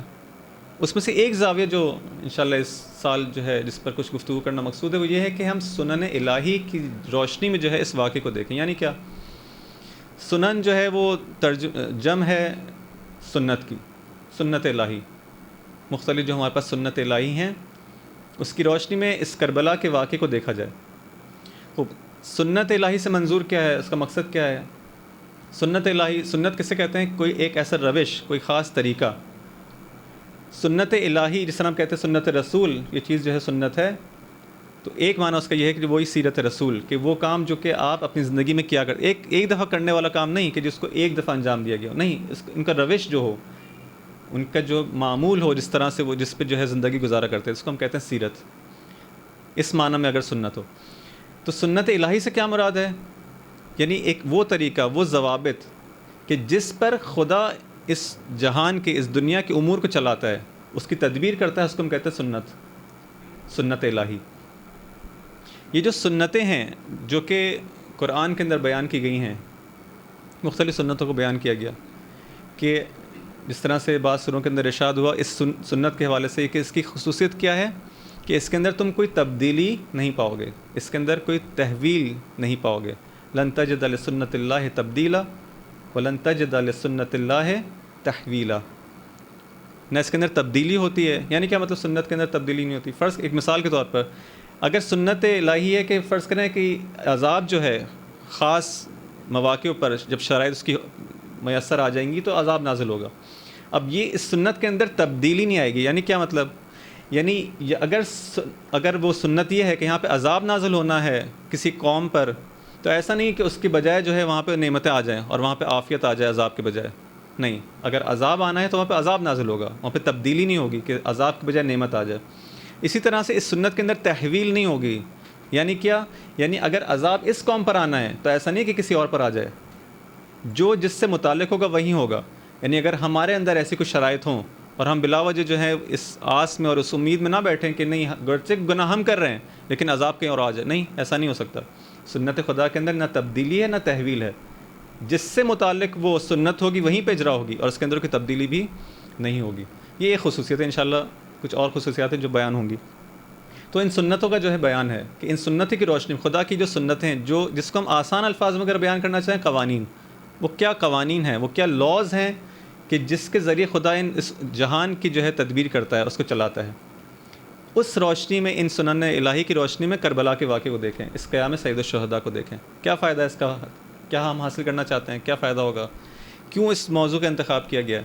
اس میں سے ایک زاویہ جو انشاءاللہ اس سال جو ہے جس پر کچھ گفتگو کرنا مقصود ہے وہ یہ ہے کہ ہم سنن الہی کی روشنی میں جو ہے اس واقعے کو دیکھیں. یعنی کیا؟ سنن جو ہے وہ جم ہے سنت کی، سنت الہی، مختلف جو ہمارے پاس سنت الہی ہیں اس کی روشنی میں اس کربلا کے واقعے کو دیکھا جائے. خوب، سنت الہی سے منظور کیا ہے؟ اس کا مقصد کیا ہے؟ سنت الہی، سنت کسے کہتے ہیں؟ کوئی ایک ایسا روش، کوئی خاص طریقہ. سنت الہی جس طرح ہم کہتے ہیں سنت رسول، یہ چیز جو ہے سنت ہے، تو ایک معنی اس کا یہ ہے کہ وہی سیرت رسول، کہ وہ کام جو کہ آپ اپنی زندگی میں کیا کرتے، ایک دفعہ کرنے والا کام نہیں کہ جس کو ایک دفعہ انجام دیا گیا ہو، نہیں، ان کا روش جو ہو، ان کا جو معمول ہو، جس طرح سے وہ جس پہ جو ہے زندگی گزارا کرتے ہیں، اس کو ہم کہتے ہیں سیرت. اس معنی میں اگر سنت ہو تو سنت الہی سے کیا مراد ہے؟ یعنی ایک وہ طریقہ، وہ ضوابط کہ جس پر خدا اس جہان کے، اس دنیا کے امور کو چلاتا ہے، اس کی تدبیر کرتا ہے، اس کو ہم کہتے ہیں سنت الہی. یہ جو سنتیں ہیں جو کہ قرآن کے اندر بیان کی گئی ہیں، مختلف سنتوں کو بیان کیا گیا کہ جس طرح سے بعض سوروں کے اندر ارشاد ہوا اس سنت کے حوالے سے کہ اس کی خصوصیت کیا ہے کہ اس کے اندر تم کوئی تبدیلی نہیں پاؤ گے، اس کے اندر کوئی تحویل نہیں پاؤ گے. لن تجد لسنت اللہ تبدیلا ولن تجد لسنت اللہ تحویلا. نہ اس کے اندر تبدیلی ہوتی ہے. یعنی کیا مطلب سنت کے اندر تبدیلی نہیں ہوتی؟ فرض ایک مثال کے طور پر اگر سنت الہی ہے کہ فرض کریں کہ عذاب جو ہے خاص مواقع پر جب شرائط اس کی میسر آ جائیں گی تو عذاب نازل ہوگا. اب یہ اس سنت کے اندر تبدیلی نہیں آئے گی. یعنی کیا مطلب؟ یعنی اگر وہ سنت یہ ہے کہ یہاں پہ عذاب نازل ہونا ہے کسی قوم پر، تو ایسا نہیں کہ اس کی بجائے جو ہے وہاں پہ نعمتیں آ جائیں اور وہاں پہ عافیت آ جائے عذاب کے بجائے. نہیں، اگر عذاب آنا ہے تو وہاں پہ عذاب نازل ہوگا، وہاں پہ تبدیلی نہیں ہوگی کہ عذاب کے بجائے نعمت آ جائے. اسی طرح سے اس سنت کے اندر تحویل نہیں ہوگی. یعنی کیا؟ یعنی اگر عذاب اس قوم پر آنا ہے تو ایسا نہیں کہ کسی اور پر آ جائے، جو جس سے متعلق ہوگا وہی ہوگا. یعنی اگر ہمارے اندر ایسی کچھ شرائط ہوں اور ہم بلا وجہ جو ہے اس آس میں اور اس امید میں نہ بیٹھیں کہ نہیں گرچہ گناہ ہم کر رہے ہیں لیکن عذاب کہیں اور آ جائے، نہیں، ایسا نہیں ہو سکتا. سنت خدا کے اندر نہ تبدیلی ہے نہ تحویل ہے. جس سے متعلق وہ سنت ہوگی وہیں پہ اجرا ہوگی اور اس کے اندر کوئی تبدیلی بھی نہیں ہوگی. یہ ایک خصوصیت ہے. انشاءاللہ کچھ اور خصوصیات ہیں جو بیان ہوں گی. تو ان سنتوں کا جو ہے بیان ہے کہ ان سنت کی روشنی خدا کی جو سنتیں جو جس کو ہم آسان الفاظ میں اگر بیان کرنا چاہیں قوانین، وہ کیا قوانین ہیں، وہ کیا لاز ہیں کہ جس کے ذریعے خدا اس جہان کی جو ہے تدبیر کرتا ہے، اس کو چلاتا ہے. اس روشنی میں، ان سنن الہی کی روشنی میں کربلا کے واقعے کو دیکھیں، اس قیام سید الشہداء کو دیکھیں. کیا فائدہ ہے اس کا؟ کیا ہم حاصل کرنا چاہتے ہیں؟ کیا فائدہ ہوگا؟ کیوں اس موضوع کا انتخاب کیا گیا ہے؟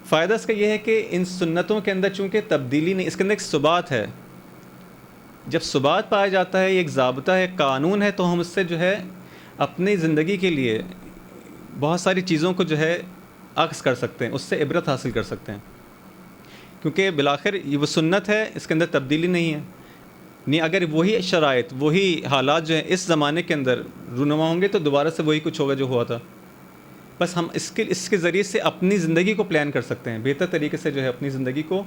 فائدہ اس کا یہ ہے کہ ان سنتوں کے اندر چونکہ تبدیلی نہیں، اس کے اندر ایک ثبات ہے. جب ثبات پایا جاتا ہے، ایک ضابطہ ہے، قانون ہے، تو ہم اس سے جو ہے اپنی زندگی کے لیے بہت ساری چیزوں کو جو ہے عکس کر سکتے ہیں، اس سے عبرت حاصل کر سکتے ہیں. کیونکہ بالآخر یہ وہ سنت ہے، اس کے اندر تبدیلی نہیں ہے. نہیں، اگر وہی شرائط، وہی حالات جو ہیں اس زمانے کے اندر رونما ہوں گے تو دوبارہ سے وہی کچھ ہوگا جو ہوا تھا. بس ہم اس کے ذریعے سے اپنی زندگی کو پلان کر سکتے ہیں، بہتر طریقے سے جو ہے اپنی زندگی کو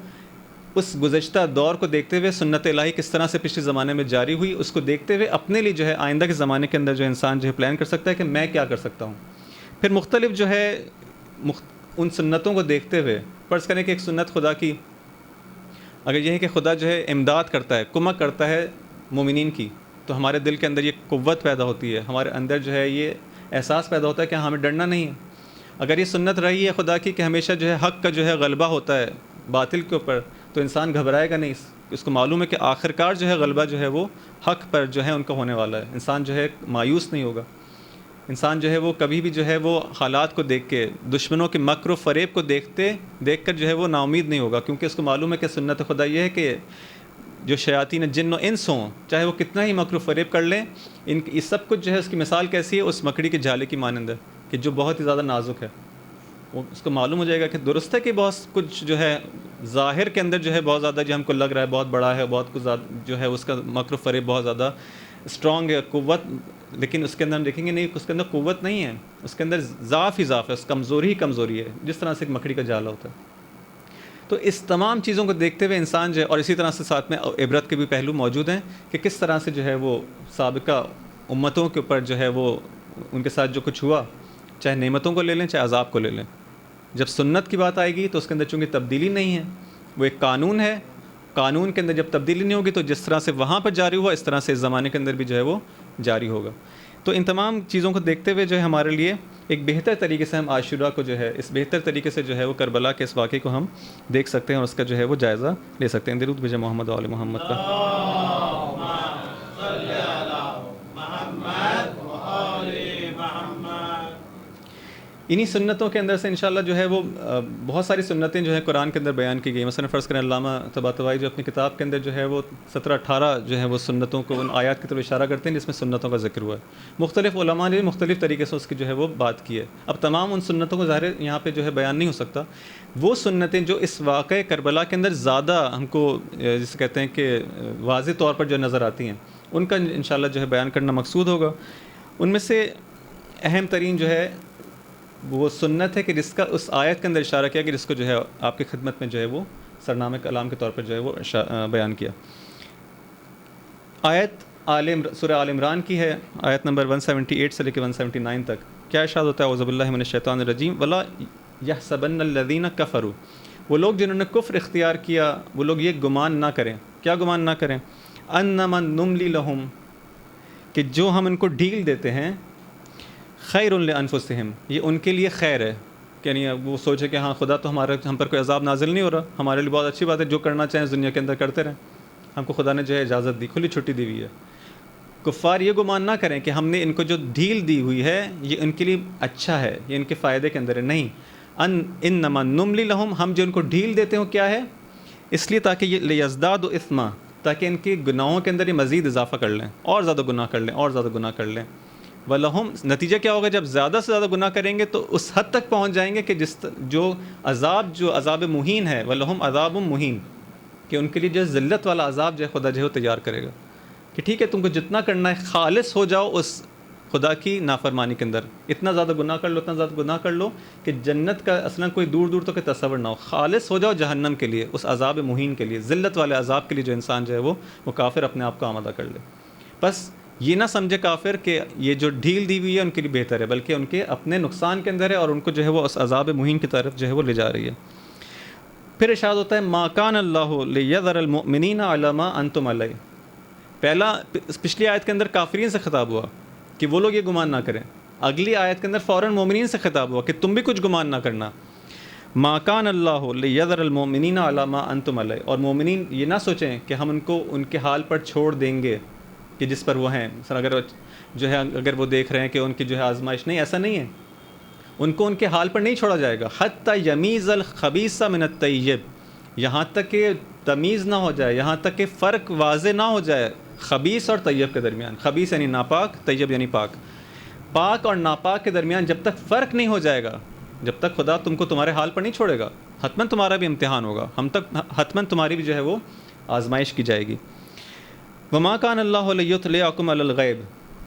اس گزشتہ دور کو دیکھتے ہوئے، سنت الہی کس طرح سے پچھلے زمانے میں جاری ہوئی، اس کو دیکھتے ہوئے اپنے لیے جو ہے آئندہ کے زمانے کے اندر جو انسان جو ہے پلان کر سکتا ہے کہ میں کیا کر سکتا ہوں. پھر مختلف جو ہے ان سنتوں کو دیکھتے ہوئے فرض کریں کہ ایک سنت خدا کی اگر یہ ہے کہ خدا جو ہے امداد کرتا ہے، کمک کرتا ہے مومنین کی، تو ہمارے دل کے اندر یہ قوت پیدا ہوتی ہے، ہمارے اندر جو ہے یہ احساس پیدا ہوتا ہے کہ ہمیں ڈرنا نہیں ہے. اگر یہ سنت رہی ہے خدا کی کہ ہمیشہ جو ہے حق کا جو ہے غلبہ ہوتا ہے باطل کے اوپر، تو انسان گھبرائے گا نہیں. اس کو معلوم ہے کہ آخرکار جو ہے غلبہ جو ہے وہ حق پر جو ہے ان کا ہونے والا ہے. انسان جو ہے مایوس نہیں ہوگا. انسان جو ہے وہ کبھی بھی جو ہے وہ حالات کو دیکھ کے، دشمنوں کے مکر و فریب کو دیکھ کر جو ہے وہ نا امید نہیں ہوگا، کیونکہ اس کو معلوم ہے کہ سنت خدا یہ ہے کہ جو شیاطین جن و انس ہوں، چاہے وہ کتنا ہی مکر و فریب کر لیں، یہ سب کچھ جو ہے اس کی مثال کیسی ہے؟ اس مکڑی کے جالے کی مانند ہے کہ جو بہت ہی زیادہ نازک ہے. اس کو معلوم ہو جائے گا کہ درست ہے کہ بہت کچھ جو ہے ظاہر کے اندر جو ہے بہت زیادہ جو ہم کو لگ رہا ہے بہت بڑا ہے، بہت کچھ جو ہے اس کا مکر و فریب بہت زیادہ اسٹرانگ ہے، قوت، لیکن اس کے اندر ہم دیکھیں گے نہیں، اس کے اندر قوت نہیں ہے، اس کے اندر ضعف ہی ضعف ہے، اس کمزوری ہی کمزوری ہے، جس طرح سے ایک مکڑی کا جالا ہوتا ہے. تو اس تمام چیزوں کو دیکھتے ہوئے انسان جو ہے، اور اسی طرح سے ساتھ میں عبرت کے بھی پہلو موجود ہیں کہ کس طرح سے جو ہے وہ سابقہ امتوں کے اوپر جو ہے وہ ان کے ساتھ جو کچھ ہوا، چاہے نعمتوں کو لے لیں چاہے عذاب کو لے لیں، جب سنت کی بات آئے گی تو اس کے اندر چونکہ تبدیلی نہیں ہے، وہ ایک قانون ہے، قانون کے اندر جب تبدیلی نہیں ہوگی تو جس طرح سے وہاں پر جاری ہوا اس طرح سے اس زمانے کے اندر بھی جو ہے وہ جاری ہوگا۔ تو ان تمام چیزوں کو دیکھتے ہوئے جو ہے ہمارے لیے ایک بہتر طریقے سے ہم عاشورہ کو جو ہے اس بہتر طریقے سے جو ہے وہ کربلا کے اس واقعے کو ہم دیکھ سکتے ہیں اور اس کا جو ہے وہ جائزہ لے سکتے ہیں۔ درود بھیجیں محمد و آل محمد کا۔ انہی سنتوں کے اندر سے انشاءاللہ جو ہے وہ بہت ساری سنتیں جو ہے قرآن کے اندر بیان کی گئی، مثلا فرض کریں علامہ طباطبائی جو اپنی کتاب کے اندر جو ہے وہ 17-18 جو ہے وہ سنتوں کو ان آیات کی طرف اشارہ کرتے ہیں جس میں سنتوں کا ذکر ہوا ہے۔ مختلف علماء نے مختلف طریقے سے اس کی جو ہے وہ بات کی ہے۔ اب تمام ان سنتوں کو ظاہر یہاں پہ جو ہے بیان نہیں ہو سکتا، وہ سنتیں جو اس واقعہ کربلا کے اندر زیادہ ہم کو جسے کہتے ہیں کہ واضح طور پر جو نظر آتی ہیں ان کا انشاءاللہ جو ہے بیان کرنا مقصود ہوگا۔ ان میں سے اہم ترین جو ہے وہ سنت ہے کہ جس کا اس آیت کے اندر اشارہ کیا کہ جس کو جو ہے آپ کی خدمت میں جو ہے وہ سرنامہ کلام کے طور پر جو ہے وہ بیان کیا۔ آیت سورہ آل عمران کی ہے، آیت نمبر 178 سے لے کے 179 تک۔ کیا ارشاد ہوتا ہے؟ اعوذ باللہ من الشیطان الرجیم ولا یحسبن الذین کفروا، وہ لوگ جنہوں نے کفر اختیار کیا وہ لوگ یہ گمان نہ کریں، کیا گمان نہ کریں؟ انما نملی لہم، کہ جو ہم ان کو ڈھیل دیتے ہیں، خیر لانفسہم، یہ ان کے لیے خیر ہے، یعنی وہ سوچے کہ ہاں خدا تو ہم پر کوئی عذاب نازل نہیں ہو رہا، ہمارے لیے بہت اچھی بات ہے، جو کرنا چاہیں اس دنیا کے اندر کرتے رہیں، ہم کو خدا نے جو ہے اجازت دی، کھلی چھٹی دی ہوئی ہے۔ کفار یہ گمان نہ کریں کہ ہم نے ان کو جو ڈھیل دی ہوئی ہے یہ ان کے لیے اچھا ہے، یہ ان کے فائدے کے اندر ہے، نہیں۔ انما نملی لہم، ہم جو ان کو ڈھیل دیتے ہیں کیا ہے؟ اس لیے تاکہ یہ لیزدادوا اثما، تاکہ ان کے گناہوں کے اندر یہ مزید اضافہ کر لیں، اور زیادہ گناہ کر لیں، اور زیادہ گناہ کر لیں۔ وَلَهُمْ، نتیجہ کیا ہوگا؟ جب زیادہ سے زیادہ گناہ کریں گے تو اس حد تک پہنچ جائیں گے کہ جو عذاب مہین ہے، وَلَهُمْ عَذَابٌ مُہین، کہ ان کے لیے جو ذلت والا عذاب جو ہے خدا جو ہے تیار کرے گا کہ ٹھیک ہے تم کو جتنا کرنا ہے خالص ہو جاؤ اس خدا کی نافرمانی کے اندر، اتنا زیادہ گناہ کر لو، اتنا زیادہ گناہ کر لو کہ جنت کا اصلا کوئی دور دور تو کہ تصور نہ ہو، خالص ہو جاؤ جہنم کے لیے، اس عذاب مہین کے لیے، ذلت والے عذاب کے لیے جو انسان جو ہے وہ کافر اپنے آپ کو آمادہ کر لے۔ بس یہ نہ سمجھے کافر کہ یہ جو ڈھیل دی ہوئی ہے ان کے لیے بہتر ہے، بلکہ ان کے اپنے نقصان کے اندر ہے اور ان کو جو ہے وہ اس عذاب مہین کی طرف جو ہے وہ لے جا رہی ہے۔ پھر ارشاد ہوتا ہے ما کان اللہ لیذر المؤمنین علی ما انتم علیہ، پچھلی آیت کے اندر کافرین سے خطاب ہوا کہ وہ لوگ یہ گمان نہ کریں، اگلی آیت کے اندر فوراً مومنین سے خطاب ہوا کہ تم بھی کچھ گمان نہ کرنا۔ ما کان اللہ لیذر المؤمنین علی ما انتم علیہ، اور مومنین یہ نہ سوچیں کہ ہم ان کو ان کے حال پر چھوڑ دیں گے کہ جس پر وہ ہیں، مثلا اگر وہ دیکھ رہے ہیں کہ ان کی جو ہے آزمائش، نہیں، ایسا نہیں ہے، ان کو ان کے حال پر نہیں چھوڑا جائے گا۔ حتی یمیز الخبیث من الطیب، یہاں تک کہ تمیز نہ ہو جائے، یہاں تک کہ فرق واضح نہ ہو جائے خبیث اور طیب کے درمیان۔ خبیث یعنی ناپاک، طیب یعنی پاک۔ پاک اور ناپاک کے درمیان جب تک فرق نہیں ہو جائے گا، جب تک خدا تم کو تمہارے حال پر نہیں چھوڑے گا، حتماً تمہارا بھی امتحان ہوگا، حتماً تمہاری بھی جو ہے وہ آزمائش کی جائے گی۔ وما کان اللہ لیطلعکم علی الغیب،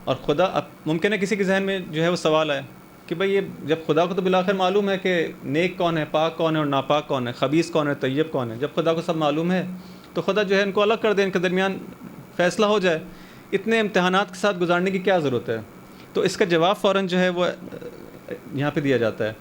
اور خدا، ممکن ہے کسی کے ذہن میں جو ہے وہ سوال آئے کہ بھئی یہ جب خدا کو تو بالآخر معلوم ہے کہ نیک کون ہے، پاک کون ہے اور ناپاک کون ہے، خبیث کون ہے، طیب کون ہے، جب خدا کو سب معلوم ہے تو خدا جو ہے ان کو الگ کر دے، ان کے درمیان فیصلہ ہو جائے، اتنے امتحانات کے ساتھ گزارنے کی کیا ضرورت ہے؟ تو اس کا جواب فوراً جو ہے وہ یہاں پہ دیا جاتا ہے،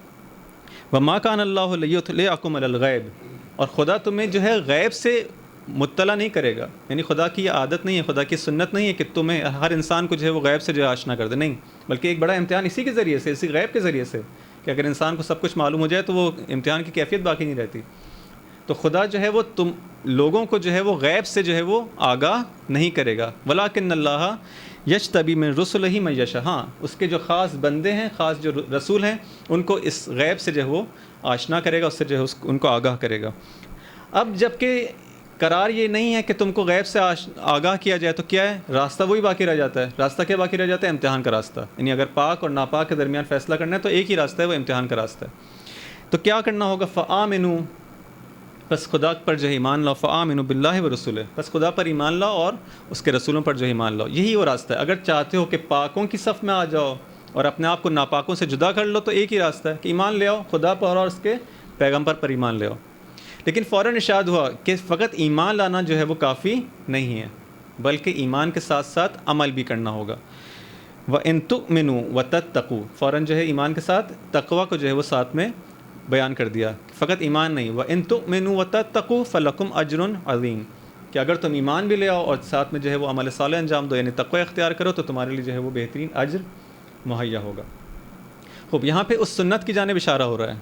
وما کان اللہ لیطلعکم علی الغیب، اور خدا تمہیں جو ہے غیب سے مطلع نہیں کرے گا، یعنی خدا کی یہ عادت نہیں ہے، خدا کی سنت نہیں ہے کہ تمہیں ہر انسان کو جو ہے وہ غیب سے جو ہے آشنا کر دے، نہیں، بلکہ ایک بڑا امتحان اسی کے ذریعے سے، اسی غیب کے ذریعے سے، کہ اگر انسان کو سب کچھ معلوم ہو جائے تو وہ امتحان کی کیفیت باقی نہیں رہتی۔ تو خدا جو ہے وہ تم لوگوں کو جو ہے وہ غیب سے جو ہے وہ آگاہ نہیں کرے گا، ولیکن اللہ یجتبی من رسلہ من یشاء، ہاں اس کے جو خاص بندے ہیں، خاص جو رسول ہیں، ان کو اس غیب سے جو ہے وہ آشنا کرے گا، اس سے جو ہے ان کو آگاہ کرے گا۔ اب جب کہ قرار یہ نہیں ہے کہ تم کو غیب سے آگاہ کیا جائے تو کیا ہے؟ راستہ وہی باقی رہ جاتا ہے۔ راستہ کیا باقی رہ جاتا ہے؟ امتحان کا راستہ، یعنی اگر پاک اور ناپاک کے درمیان فیصلہ کرنا ہے تو ایک ہی راستہ ہے، وہ امتحان کا راستہ ہے۔ تو کیا کرنا ہوگا؟ فآمنوا، بس خدا پر جو ایمان لاؤ، فآمنوا باللہ ورسولہ، بس خدا پر ایمان لاؤ اور اس کے رسولوں پر جو ایمان لاؤ، یہی وہ راستہ ہے۔ اگر چاہتے ہو کہ پاکوں کی صف میں آ جاؤ اور اپنے آپ کو ناپاکوں سے جدا کر لو تو ایک ہی راستہ ہے کہ ایمان لے آؤ خدا پر اور اس کے پیغمبر پر ایمان لے آؤ۔ لیکن فوراً ارشاد ہوا کہ فقط ایمان لانا جو ہے وہ کافی نہیں ہے، بلکہ ایمان کے ساتھ ساتھ عمل بھی کرنا ہوگا۔ وَإِن تُؤْمِنُوا وَتَتَّقُوا، فوراً جو ہے ایمان کے ساتھ تقوی کو جو ہے وہ ساتھ میں بیان کر دیا، فقط ایمان نہیں، وَإِن تُؤْمِنُوا وَتَتَّقُوا فَلَكُمْ أَجْرٌ عَظِيمٌ، کہ اگر تم ایمان بھی لے آؤ اور ساتھ میں جو ہے وہ عمل صالح انجام دو، یعنی تقوی اختیار کرو، تو تمہارے لیے جو ہے وہ بہترین اجر مہیا ہوگا۔ خوب، یہاں پہ اس سنت کی جانب اشارہ ہو رہا ہے،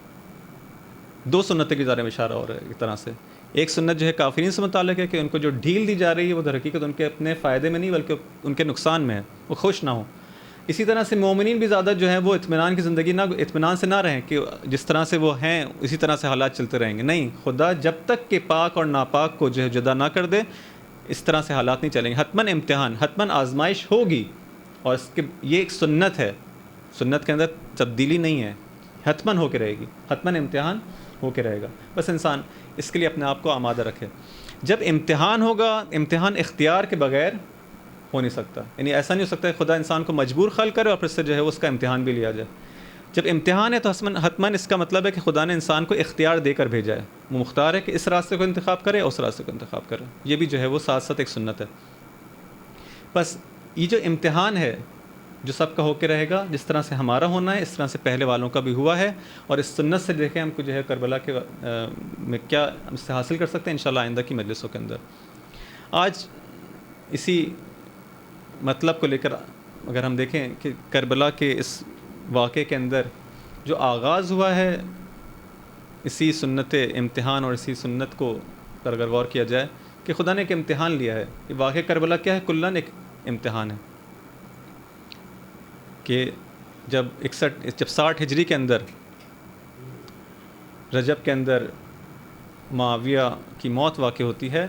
دو سنتیں کی جانب اشارہ ہو رہا ہے ایک طرح سے۔ ایک سنت جو ہے کافرین سے متعلق ہے کہ ان کو جو ڈھیل دی جا رہی ہے وہ در حقیقت ان کے اپنے فائدے میں نہیں بلکہ ان کے نقصان میں ہے، وہ خوش نہ ہوں۔ اسی طرح سے مومنین بھی زیادہ جو ہے وہ اطمینان کی زندگی اطمینان سے نہ رہیں کہ جس طرح سے وہ ہیں اسی طرح سے حالات چلتے رہیں گے، نہیں، خدا جب تک کہ پاک اور ناپاک کو جو ہے جدا نہ کر دے اس طرح سے حالات نہیں چلیں گے۔ حتماً امتحان، حتماً آزمائش ہوگی، اور یہ ایک سنت ہے، سنت کے اندر تبدیلی نہیں ہے، حتماً ہو کے رہے گی، حتماً امتحان ہو کے رہے گا، بس انسان اس کے لیے اپنے آپ کو آمادہ رکھے۔ جب امتحان ہوگا، امتحان اختیار کے بغیر ہو نہیں سکتا، یعنی ایسا نہیں ہو سکتا کہ خدا انسان کو مجبور خلق کرے اور پھر سے جو ہے اس کا امتحان بھی لیا جائے۔ جب امتحان ہے تو حتماً اس کا مطلب ہے کہ خدا نے انسان کو اختیار دے کر بھیجا ہے، وہ مختار ہے کہ اس راستے کو انتخاب کرے، اس راستے کو انتخاب کرے، یہ بھی جو ہے وہ ساتھ ساتھ ایک سنت ہے۔ بس یہ جو امتحان ہے جو سب کا ہو کے رہے گا، جس طرح سے ہمارا ہونا ہے اس طرح سے پہلے والوں کا بھی ہوا ہے، اور اس سنت سے دیکھیں ہم کو جو ہے کربلا کے میں کیا ہم سے حاصل کر سکتے ہیں انشاءاللہ آئندہ کی مجلسوں کے اندر۔ آج اسی مطلب کو لے کر اگر ہم دیکھیں کہ کربلا کے اس واقعے کے اندر جو آغاز ہوا ہے اسی سنت امتحان اور اسی سنت کو پر اگر غور کیا جائے کہ خدا نے ایک امتحان لیا ہے، یہ واقعہ کربلا کیا ہے؟ کلاً ایک امتحان ہے کہ جب 60 ہجری کے اندر رجب کے اندر معاویہ کی موت واقع ہوتی ہے،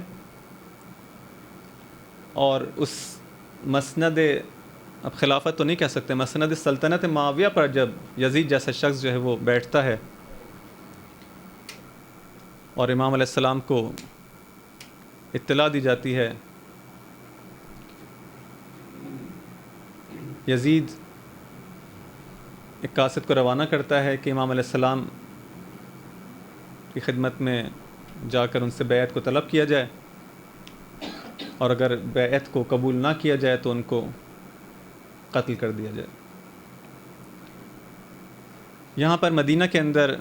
اور اس مسند، اب خلافت تو نہیں کہہ سکتے، مسند سلطنت معاویہ پر جب یزید جیسا شخص جو ہے وہ بیٹھتا ہے اور امام علیہ السلام کو اطلاع دی جاتی ہے، یزید ایک قاصد کو روانہ کرتا ہے کہ امام علیہ السلام کی خدمت میں جا کر ان سے بیعت کو طلب کیا جائے، اور اگر بیعت کو قبول نہ کیا جائے تو ان کو قتل کر دیا جائے۔ یہاں پر مدینہ کے اندر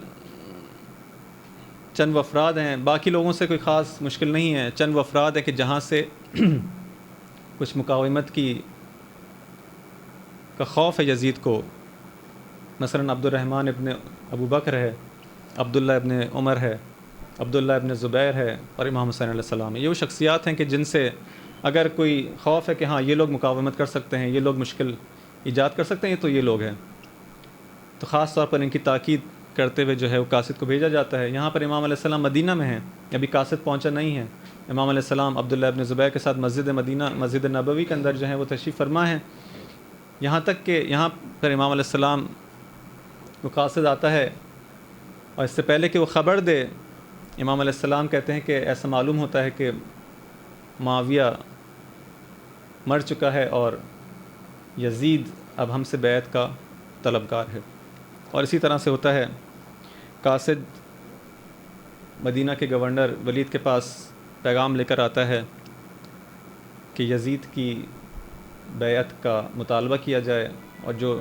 چند افراد ہیں، باقی لوگوں سے کوئی خاص مشکل نہیں ہے، چند افراد ہیں کہ جہاں سے کچھ مقاومت کا خوف ہے یزید کو، مثلا عبد الرحمن ابن ابو بکر ہے، عبداللہ ابن عمر ہے، عبداللہ ابن زبیر ہے، اور امام حسین علیہ السلام ہے۔ یہ وہ شخصیات ہیں کہ جن سے اگر کوئی خوف ہے کہ ہاں یہ لوگ مقاومت کر سکتے ہیں، یہ لوگ مشکل ایجاد کر سکتے ہیں، تو یہ لوگ ہیں، تو خاص طور پر ان کی تاکید کرتے ہوئے جو ہے وہ قاصد کو بھیجا جاتا ہے۔ یہاں پر امام علیہ السلام مدینہ میں ہیں، ابھی قاصد پہنچا نہیں ہے، امام علیہ السلام عبداللہ ابن زبیر کے ساتھ مسجد نبوی کے اندر جو ہے وہ تشریف فرما ہیں، یہاں تک کہ یہاں پر امام علیہ السلام وہ قاصد آتا ہے، اور اس سے پہلے کہ وہ خبر دے، امام علیہ السلام کہتے ہیں کہ ایسا معلوم ہوتا ہے کہ معاویہ مر چکا ہے اور یزید اب ہم سے بیعت کا طلبگار ہے۔ اور اسی طرح سے ہوتا ہے، قاصد مدینہ کے گورنر ولید کے پاس پیغام لے کر آتا ہے کہ یزید کی بیعت کا مطالبہ کیا جائے، اور جو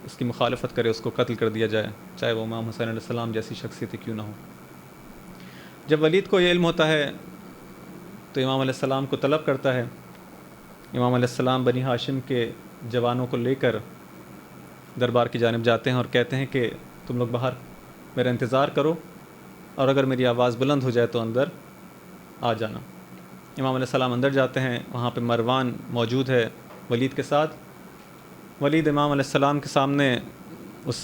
اس کی مخالفت کرے اس کو قتل کر دیا جائے، چاہے وہ امام حسین علیہ السلام جیسی شخصیت کیوں نہ ہو۔ جب ولید کو یہ علم ہوتا ہے تو امام علیہ السلام کو طلب کرتا ہے، امام علیہ السلام بنی ہاشم کے جوانوں کو لے کر دربار کی جانب جاتے ہیں اور کہتے ہیں کہ تم لوگ باہر میرا انتظار کرو، اور اگر میری آواز بلند ہو جائے تو اندر آ جانا۔ امام علیہ السلام اندر جاتے ہیں، وہاں پہ مروان موجود ہے ولید کے ساتھ۔ ولید امام علیہ السلام کے سامنے اس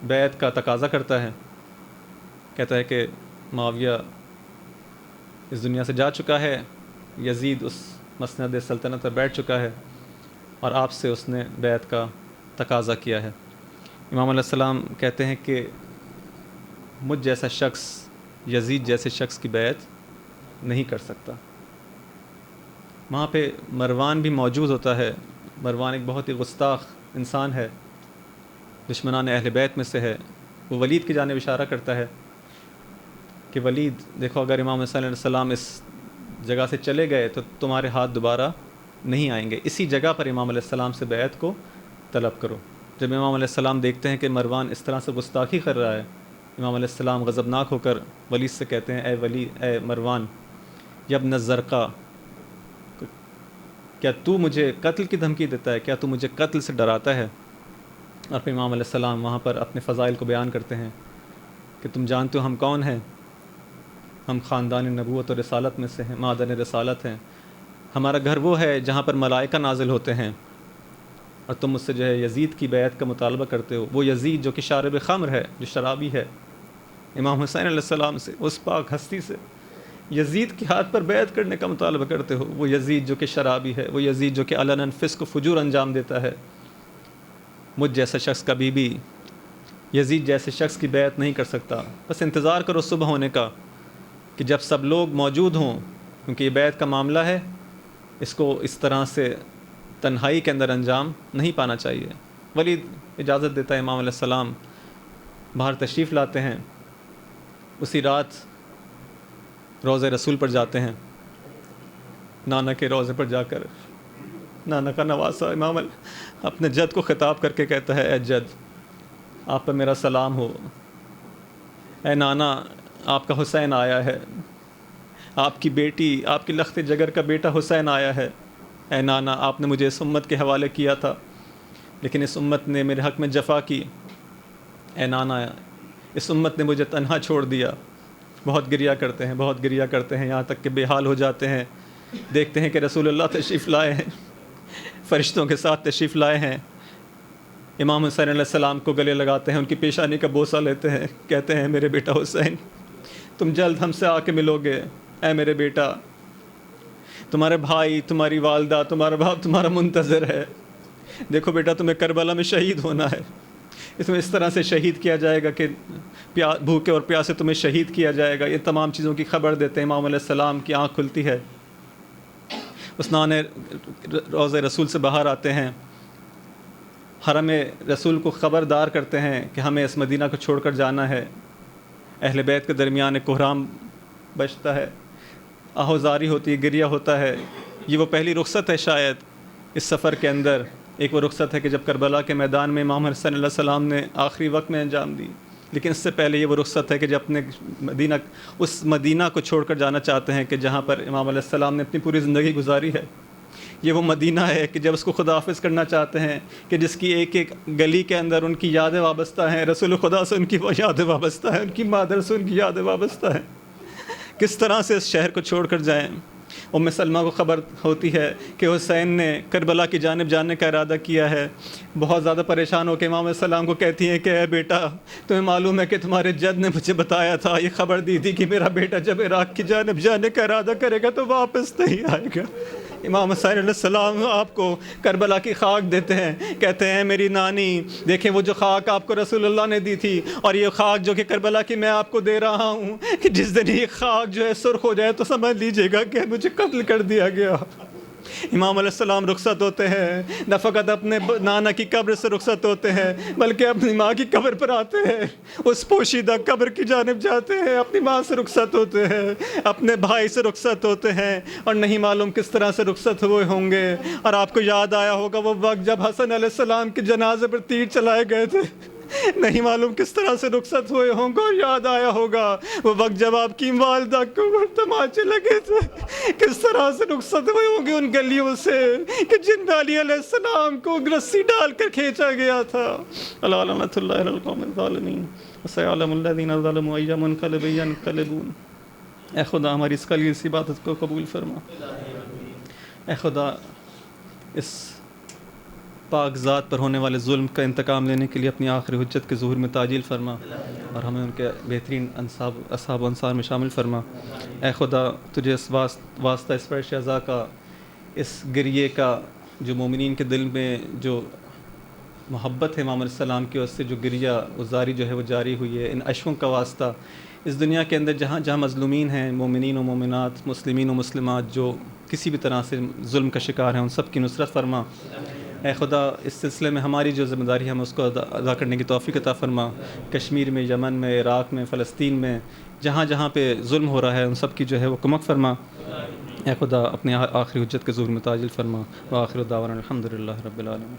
بیعت کا تقاضا کرتا ہے، کہتا ہے کہ معاویہ اس دنیا سے جا چکا ہے، یزید اس مسند سلطنت پر بیٹھ چکا ہے، اور آپ سے اس نے بیعت کا تقاضا کیا ہے۔ امام علیہ السلام کہتے ہیں کہ مجھ جیسا شخص یزید جیسے شخص کی بیعت نہیں کر سکتا۔ وہاں پہ مروان بھی موجود ہوتا ہے، مروان ایک بہت ہی گستاخ انسان ہے، دشمنان اہل بیت میں سے ہے، وہ ولید کی جانب اشارہ کرتا ہے کہ ولید دیکھو، اگر امام حسین علیہ السلام اس جگہ سے چلے گئے تو تمہارے ہاتھ دوبارہ نہیں آئیں گے، اسی جگہ پر امام علیہ السلام سے بیعت کو طلب کرو۔ جب امام علیہ السلام دیکھتے ہیں کہ مروان اس طرح سے گستاخی کر رہا ہے امام علیہ السلام غضبناک ہو کر ولید سے کہتے ہیں اے ولید، اے مروان یبن الزرقاء، کیا تو مجھے قتل کی دھمکی دیتا ہے، کیا تو مجھے قتل سے ڈراتا ہے؟ اور پھر امام علیہ السلام وہاں پر اپنے فضائل کو بیان کرتے ہیں کہ تم جانتے ہو ہم کون ہیں، ہم خاندان نبوت اور رسالت میں سے ہیں، معدن رسالت ہیں، ہمارا گھر وہ ہے جہاں پر ملائکہ نازل ہوتے ہیں، اور تم مجھ سے جو ہے یزید کی بیعت کا مطالبہ کرتے ہو، وہ یزید جو کہ شارب خمر ہے، جو شرابی ہے، امام حسین علیہ السلام سے، اس پاک ہستی سے یزید کے ہاتھ پر بیعت کرنے کا مطالبہ کرتے ہو، وہ یزید جو کہ شرابی ہے، وہ یزید جو کہ علناً فسق و فجور انجام دیتا ہے۔ مجھ جیسا شخص کبھی بھی یزید جیسے شخص کی بیعت نہیں کر سکتا۔ بس انتظار کرو صبح ہونے کا کہ جب سب لوگ موجود ہوں، کیونکہ یہ بیعت کا معاملہ ہے، اس کو اس طرح سے تنہائی کے اندر انجام نہیں پانا چاہیے۔ ولید اجازت دیتا ہے، امام علیہ السلام باہر تشریف لاتے ہیں، اسی رات روضہ رسول پر جاتے ہیں، نانا کے روضے پر جا کر نانا کا نواسا امام اپنے جد کو خطاب کر کے کہتا ہے اے جد، آپ پر میرا سلام ہو، اے نانا آپ کا حسین آیا ہے، آپ کی بیٹی، آپ کی لخت جگر کا بیٹا حسین آیا ہے، اے نانا آپ نے مجھے اس امت کے حوالے کیا تھا لیکن اس امت نے میرے حق میں جفا کی، اے نانا اس امت نے مجھے تنہا چھوڑ دیا۔ بہت گریا کرتے ہیں، بہت گریا کرتے ہیں، یہاں تک کہ بے حال ہو جاتے ہیں، دیکھتے ہیں کہ رسول اللہ تشریف لائے ہیں، فرشتوں کے ساتھ تشریف لائے ہیں، امام حسین علیہ السلام کو گلے لگاتے ہیں، ان کی پیشانی کا بوسہ لیتے ہیں، کہتے ہیں میرے بیٹا حسین تم جلد ہم سے آ کے ملو گے، اے میرے بیٹا تمہارے بھائی، تمہاری والدہ، تمہارا باپ تمہارا منتظر ہے، دیکھو بیٹا تمہیں کربلا میں شہید ہونا ہے، اس میں اس طرح سے شہید کیا جائے گا کہ بھوکے اور پیاسے تمہیں شہید کیا جائے گا۔ یہ تمام چیزوں کی خبر دیتے ہیں، امام علیہ السلام کی آنکھ کھلتی ہے، عثمان روضہ رسول سے باہر آتے ہیں، حرم رسول کو خبردار کرتے ہیں کہ ہمیں اس مدینہ کو چھوڑ کر جانا ہے۔ اہل بیت کے درمیان ایک کوہرام بچتا ہے، آہوزاری ہوتی ہے، گریہ ہوتا ہے۔ یہ وہ پہلی رخصت ہے شاید اس سفر کے اندر، ایک وہ رخصت ہے کہ جب کربلا کے میدان میں امام حسین علیہ السلام نے آخری وقت میں انجام دی، لیکن اس سے پہلے یہ وہ رخصت ہے کہ جب اپنے اس مدینہ کو چھوڑ کر جانا چاہتے ہیں کہ جہاں پر امام علیہ السلام نے اپنی پوری زندگی گزاری ہے۔ یہ وہ مدینہ ہے کہ جب اس کو خدا حافظ کرنا چاہتے ہیں، کہ جس کی ایک ایک گلی کے اندر ان کی یادیں وابستہ ہیں، رسول خدا سے ان کی یادیں وابستہ ہیں، ان کی مادر سے ان کی یادیں وابستہ ہیں۔ کس طرح سے اس شہر کو چھوڑ کر جائیں؟ ام سلمہ کو خبر ہوتی ہے کہ حسین نے کربلا کی جانب جانے کا ارادہ کیا ہے، بہت زیادہ پریشان ہو کے امام علیہ السلام کو کہتی ہیں کہ اے بیٹا تمہیں معلوم ہے کہ تمہارے جد نے مجھے بتایا تھا، یہ خبر دی تھی کہ میرا بیٹا جب عراق کی جانب جانے کا ارادہ کرے گا تو واپس نہیں آئے گا۔ امام حسین علیہ السلام آپ کو کربلا کی خاک دیتے ہیں، کہتے ہیں میری نانی دیکھیں وہ جو خاک آپ کو رسول اللہ نے دی تھی، اور یہ خاک جو کہ کربلا کی میں آپ کو دے رہا ہوں، کہ جس دن یہ خاک جو ہے سرخ ہو جائے تو سمجھ لیجئے گا کہ مجھے قتل کر دیا گیا۔ امام علیہ السلام رخصت ہوتے ہیں، نہ فقط اپنے نانا کی قبر سے رخصت ہوتے ہیں بلکہ اپنی ماں کی قبر پر آتے ہیں، اس پوشیدہ قبر کی جانب جاتے ہیں، اپنی ماں سے رخصت ہوتے ہیں، اپنے بھائی سے رخصت ہوتے ہیں، اور نہیں معلوم کس طرح سے رخصت ہوئے ہوں گے۔ اور آپ کو یاد آیا ہوگا وہ وقت جب حسن علیہ السلام کے جنازے پر تیر چلائے گئے تھے، نہیں معلوم کس طرح سے رخصت ہوئے ہوں گے۔ اور یاد آیا ہوگا وہ وقت جب آپ کی والدہ کو تماچے لگے تھے، کس طرح سے رخصت ہوئے ہوں گے ان گلیوں سے کہ جن میں علی علیہ السلام کو رسی ڈال کر کھینچا گیا تھا۔ الا لعنۃ اللہ علی القوم الظالمین وسيعلم الذين ظلموا أي منقلب ينقلبون۔ اے خدا ہماری اس کلیل سی عبادت کو قبول فرما، اے خدا اس پاک ذات پر ہونے والے ظلم کا انتقام لینے کے لیے اپنی آخری حجت کے ظہور میں تعجیل فرما، اور ہمیں ان کے بہترین اصحاب و انصار میں شامل فرما۔ اے خدا تجھے اس واسطہ اس فرش عزا کا، اس گریے کا جو مومنین کے دل میں جو محبت ہے امام علیہ السلام کی، اس سے جو گریہ ازاری جو ہے وہ جاری ہوئی ہے، ان اشکوں کا واسطہ اس دنیا کے اندر جہاں جہاں مظلومین ہیں، مومنین و مومنات، مسلمین و مسلمات جو کسی بھی طرح سے ظلم کا شکار ہیں، ان سب کی نصرت فرما۔ اے خدا اس سلسلے میں ہماری جو ذمہ داری ہے ہم اس کو ادا کرنے کی توفیق عطا فرما۔ کشمیر میں، یمن میں، عراق میں، فلسطین میں، جہاں جہاں پہ ظلم ہو رہا ہے ان سب کی جو ہے وہ کمک فرما۔ اے خدا اپنے آخری حجت کے ظہور میں تعجیل فرما۔ وآخر دعوانا الحمدللہ رب العالمین۔